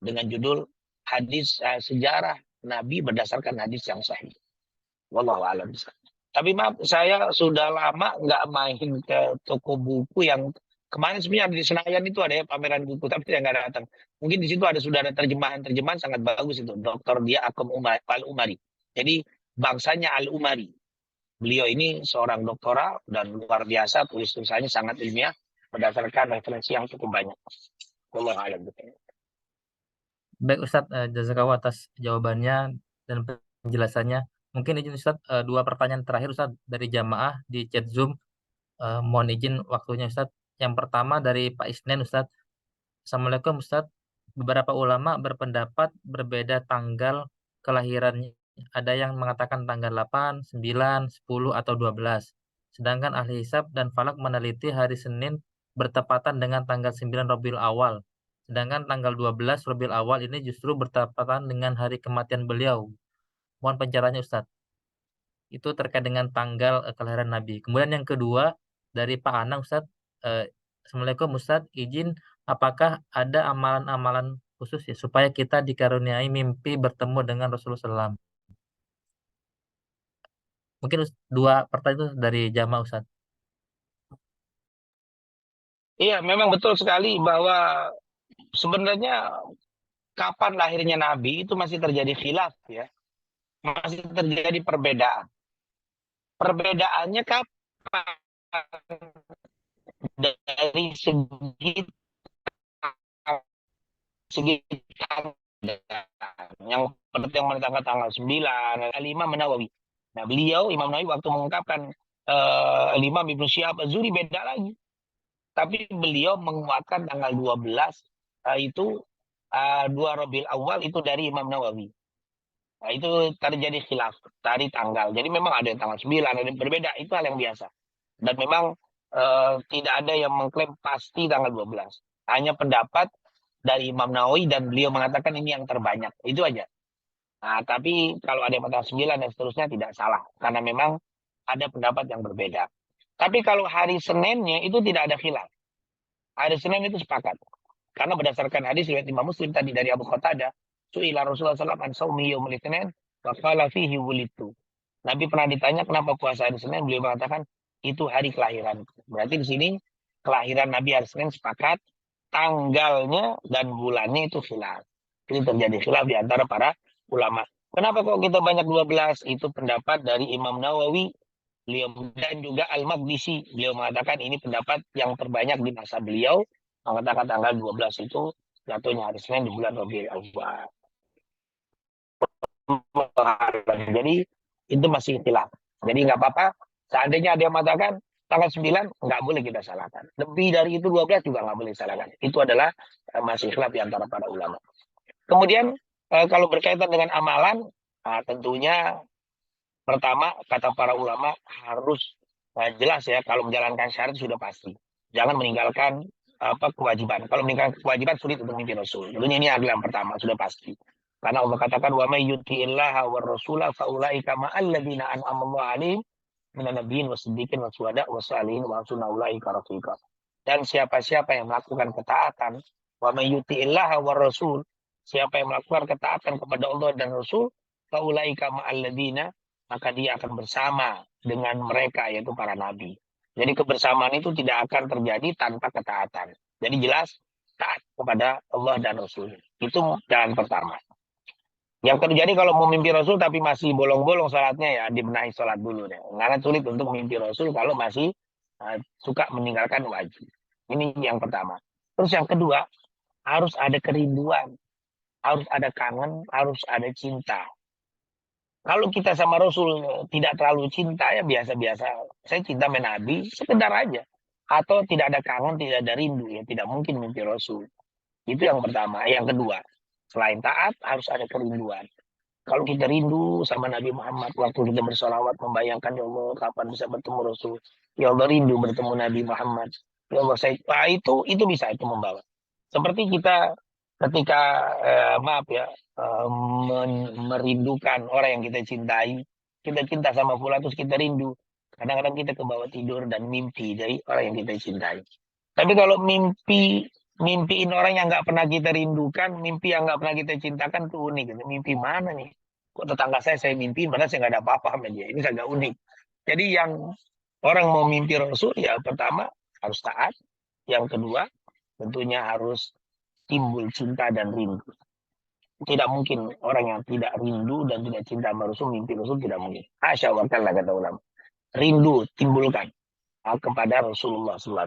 dengan judul hadis sejarah Nabi berdasarkan hadis yang sahih. Wallahu a'lam. Tapi maaf, saya sudah lama nggak main ke toko buku yang kemarin sebenarnya di Senayan itu ada ya pameran buku, tapi saya nggak datang. Mungkin di situ sudah ada terjemahan sangat bagus itu. Dr. Dia Akram Al-Umari. Jadi bangsanya Al-Umari. Beliau ini seorang doktoral dan luar biasa, tulisannya sangat ilmiah berdasarkan referensi yang cukup banyak. Wallahu a'lam. Baik Ustadz, jazakallah atas jawabannya dan penjelasannya. Mungkin izin Ustadz, dua pertanyaan terakhir Ustadz dari jamaah di chat Zoom. Mohon izin waktunya Ustadz. Yang pertama dari Pak Isnen Ustadz. Assalamualaikum Ustadz. Beberapa ulama berpendapat berbeda tanggal kelahirannya. Ada yang mengatakan tanggal 8, 9, 10, atau 12. Sedangkan ahli hisab dan falak meneliti hari Senin bertepatan dengan tanggal 9 Rabiul Awal. Sedangkan tanggal 12 Rabiul Awal ini justru bertepatan dengan hari kematian beliau. Mohon pencerahannya Ustadz. Itu terkait dengan tanggal kelahiran Nabi. Kemudian yang kedua dari Pak Anang Ustadz. Assalamualaikum Ustadz, izin apakah ada amalan-amalan khusus ya supaya kita dikaruniai mimpi bertemu dengan Rasulullah SAW? Mungkin dua pertanyaan itu dari jamaah Ustadz. Iya, memang betul sekali bahwa sebenarnya kapan lahirnya Nabi itu masih terjadi khilaf ya, masih terjadi perbedaan. Perbedaannya kapan? Dari segi yang menetapkan tanggal 9 Al-Imam Nawawi. Nah, beliau Imam Nawawi waktu mengungkapkan Imam Ibnu Syihab Az-Zuhri beda lagi. Tapi beliau menguatkan tanggal 12 itu 2 Rabiul Awal itu dari Imam Nawawi. Nah, itu terjadi khilaf dari tanggal. Jadi memang ada yang tanggal 9, ada yang berbeda. Itu hal yang biasa. Dan memang tidak ada yang mengklaim pasti tanggal 12. Hanya pendapat dari Imam Nawawi dan beliau mengatakan ini yang terbanyak. Itu aja. Nah, tapi kalau ada yang tanggal 9 dan seterusnya tidak salah. Karena memang ada pendapat yang berbeda. Tapi kalau hari Seninnya itu tidak ada khilaf. Hari Senin itu sepakat. Karena berdasarkan hadis riwayat Imam Muslim tadi dari Abu Qatadah, su'ila Rasulullah SAW an saumi yaumil Itsnin wa qala fihi wulidtu. Nabi pernah ditanya kenapa puasa hari Senin, beliau mengatakan itu hari kelahiran. Berarti di sini kelahiran Nabi hari Senin sepakat, tanggalnya dan bulannya itu khilaf. Ini terjadi khilaf di antara para ulama. Kenapa kok kita banyak 12? Itu pendapat dari Imam Nawawi, beliau dan juga Al-Maqdisi. Beliau mengatakan ini pendapat yang terbanyak di masa beliau, mengatakan tanggal 12 itu jatuhnya hari Senin di bulan Rabiul Awal. Jadi itu masih khilaf. Jadi nggak apa-apa. Seandainya ada yang mengatakan tanggal 9, nggak boleh kita salahkan. Lebih dari itu 12 juga nggak boleh salahkan. Itu adalah masih khilaf di antara para ulama. Kemudian kalau berkaitan dengan amalan, tentunya pertama kata para ulama harus jelas ya, kalau menjalankan syarat sudah pasti. Jangan meninggalkan kewajiban. Kalau meninggalkan kewajiban sulit untuk mimpi Rasul. Tentunya ini adalah yang pertama, sudah pasti. Karena Allah katakan wa may yuti'illaha war rasula fa ulaika ma'al ladzina an'ama alaihim minan nabiyyin wasiddiqin wasyuhada wassalihin wa hasuna ulaika rafiqa. Dan siapa-siapa yang melakukan ketaatan, wa may yuti'illaha war rasul, siapa yang melakukan ketaatan kepada Allah dan Rasul, fa ulaika ma'al ladzina, maka dia akan bersama dengan mereka yaitu para nabi. Jadi kebersamaan itu tidak akan terjadi tanpa ketaatan. Jadi jelas taat kepada Allah dan Rasul. Itu jalan pertama. Yang terjadi kalau mau mimpi Rasul tapi masih bolong-bolong sholatnya ya dibenahi sholat dulu deh. Karena sulit untuk mimpi Rasul kalau masih suka meninggalkan wajib. Ini yang pertama. Terus yang kedua, harus ada kerinduan, harus ada kangen, harus ada cinta. Kalau kita sama Rasul tidak terlalu cinta ya biasa-biasa. Saya cinta sama Nabi sekedar aja. Atau tidak ada kangen, tidak ada rindu ya tidak mungkin mimpi Rasul. Itu yang pertama. Yang kedua, selain taat harus ada kerinduan. Kalau kita rindu sama Nabi Muhammad, waktu kita bersolawat membayangkan ya Allah kapan bisa bertemu Rasul. Ya Allah rindu bertemu Nabi Muhammad. Ya Allah itu bisa itu membawa. Seperti kita ketika maaf ya merindukan orang yang kita cintai, kita cinta sama pula terus kita rindu. Kadang-kadang kita ke bawah tidur dan mimpi dari orang yang kita cintai. Tapi kalau mimpiin orang yang nggak pernah kita rindukan, mimpi yang nggak pernah kita cintakan tuh unik. Gitu. Mimpi mana nih? Kok tetangga saya mimpi, padahal saya nggak ada apa-apa sama dia. Ini agak unik. Jadi yang orang mau mimpi Rasul, ya pertama harus taat. Yang kedua, tentunya harus timbul cinta dan rindu. Tidak mungkin orang yang tidak rindu dan tidak cinta sama Rasul, mimpi Rasul tidak mungkin. Hasya wa kalla kata ulama. Rindu timbulkan kepada Rasulullah SAW.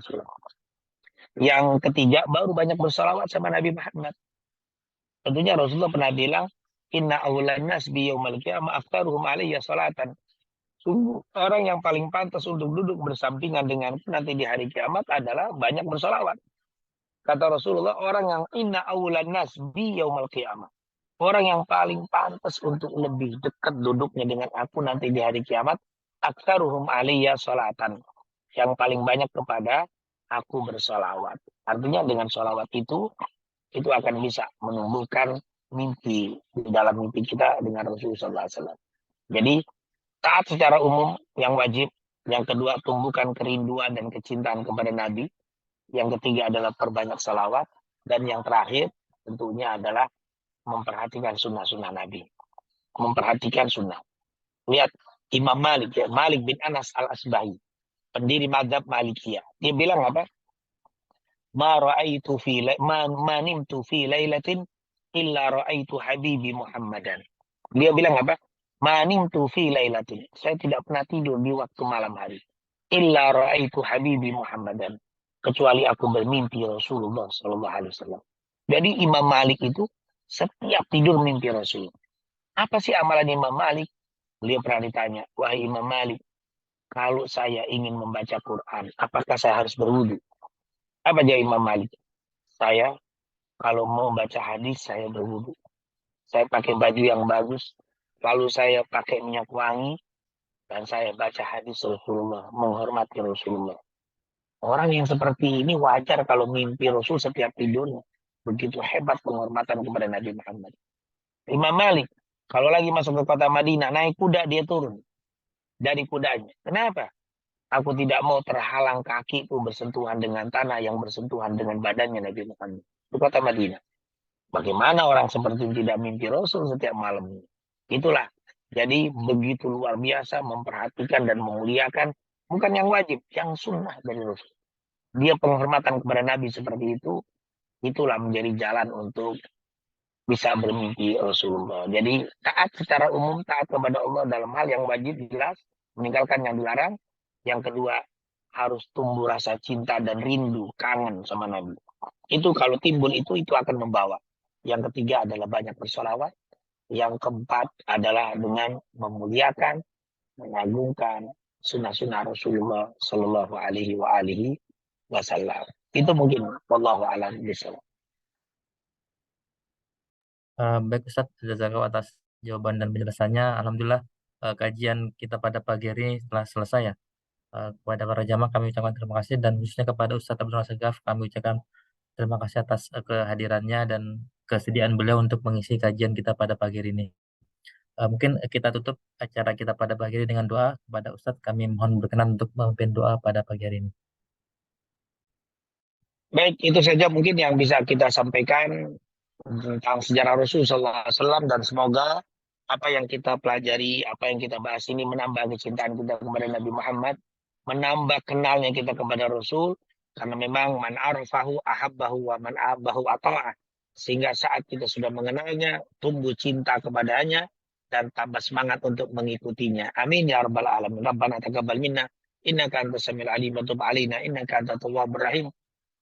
Yang ketiga, baru banyak bersalawat sama Nabi Muhammad. Tentunya Rasulullah pernah bilang, inna awlan nas bi yaumal qiyamah aktsaruhum alayya salatan. Sungguh orang yang paling pantas untuk duduk bersampingan dengan nanti di hari kiamat adalah banyak bersolawat. Kata Rasulullah, orang yang inna awlan nas bi yaumal qiyamah. Orang yang paling pantas untuk lebih dekat duduknya dengan aku nanti di hari kiamat, aktsaruhum aliyya salatan. Yang paling banyak kepada aku bersolawat. Artinya dengan solawat itu akan bisa menumbuhkan mimpi di dalam mimpi kita dengan Rasulullah SAW. Jadi taat secara umum yang wajib. Yang kedua, tumbuhkan kerinduan dan kecintaan kepada Nabi. Yang ketiga adalah perbanyak salawat. Dan yang terakhir tentunya adalah memperhatikan sunnah-sunnah Nabi. Memperhatikan sunnah. Lihat Imam Malik, ya, Malik bin Anas al-Asbahi, pendiri mazhab Malikiyah. Dia bilang apa? Ma ra'aitu fi ma nimtu fi lailatin illa ra'aitu habibi Muhammadan. Dia bilang apa? Ma nimtu fi lailatin. Saya tidak pernah tidur di waktu malam hari. Illa ra'aitu habibi Muhammadan. Kecuali aku bermimpi Rasulullah sallallahu alaihi wasallam. Jadi Imam Malik itu setiap tidur mimpi Rasul. Apa sih amalan Imam Malik? Beliau pernah ditanya, wahai Imam Malik, kalau saya ingin membaca Quran, apakah saya harus berwudu? Apa jawab Imam Malik? Saya kalau mau baca hadis, saya berwudu. Saya pakai baju yang bagus, lalu saya pakai minyak wangi, dan saya baca hadis Rasulullah, menghormati Rasulullah. Orang yang seperti ini wajar kalau mimpi Rasul setiap tidurnya. Begitu hebat penghormatan kepada Nabi Muhammad. Imam Malik, kalau lagi masuk ke kota Madinah, naik kuda dia turun dari kudanya. Kenapa? Aku tidak mau terhalang kakiku bersentuhan dengan tanah yang bersentuhan dengan badannya Nabi Muhammad. Di kota Madinah. Bagaimana orang seperti tidak mimpi Rasul setiap malamnya? Itulah. Jadi begitu luar biasa memperhatikan dan memuliakan. Bukan yang wajib, yang sunnah dari Rasul. Dia penghormatan kepada Nabi seperti itu. Itulah menjadi jalan untuk bisa bermimpi Rasulullah. Jadi taat secara umum, taat kepada Allah dalam hal yang wajib jelas, meninggalkan yang dilarang. Yang kedua, harus tumbuh rasa cinta dan rindu, kangen sama Nabi. Itu kalau timbul itu akan membawa. Yang ketiga adalah banyak bersolawat. Yang keempat adalah dengan memuliakan, mengagungkan sunnah-sunnah Rasulullah Sallallahu Alaihi Wasallam. Itu mungkin wallahu a'lam bishawab. Baik Ustadz, jazakallahu atas jawaban dan penjelasannya. Alhamdulillah kajian kita pada pagi hari ini telah selesai ya. Kepada para jamaah kami ucapkan terima kasih dan khususnya kepada Ustadz Abdul Segaf kami ucapkan terima kasih atas kehadirannya dan kesediaan beliau untuk mengisi kajian kita pada pagi hari ini. Mungkin kita tutup acara kita pada pagi hari dengan doa kepada Ustadz. Kami mohon berkenan untuk memimpin doa pada pagi hari ini. Baik, itu saja mungkin yang bisa kita sampaikan tentang sejarah Rasulullah SAW dan semoga apa yang kita pelajari, apa yang kita bahas ini menambah kecintaan kita kepada Nabi Muhammad, menambah kenalnya kita kepada Rasul, karena memang man arafahu ahabbahu wa man ahabbahu ata'ah. Sehingga saat kita sudah mengenalnya, tumbuh cinta kepadanya, dan tambah semangat untuk mengikutinya. Amin ya rabbal alamin. Rabbana taqabbal minna, innaka antas samiul alim wa tub alaina, innaka antat tawwabur rahim.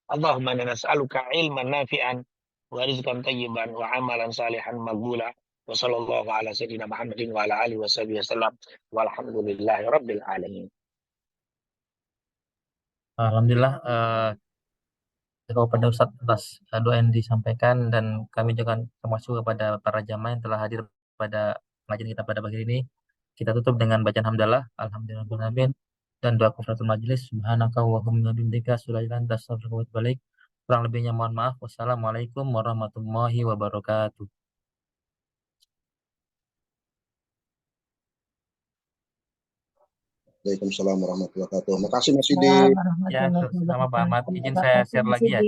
Allahumma inna nas'aluka ilman nafi'an wa rizqan tayyiban wa amalan salihan maqbula. Wa sallallahu ala sayyidina Muhammadin wa ala alihi wa sahbihi wasallam. Walhamdulillahi rabbil alamin. Alhamdulillah kepada Ustadz atas doa yang disampaikan dan kami juga termasuk kepada para jamaah yang telah hadir pada pengajian kita pada pagi ini. Kita tutup dengan bacaan hamdalah, alhamdulillah dan doa kafaratul majelis. Subhanaka wa bihamdika asyhadu an la ilaha illa anta astaghfiruka wa atubu ilaik. Kurang lebihnya mohon maaf. Wassalamualaikum warahmatullahi wabarakatuh. Waalaikumsalam warahmatullahi wabarakatuh. Makasih Mas Sidi. Ya, sama Pak Ahmad. Izin saya share lagi ya.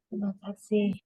Terima kasih.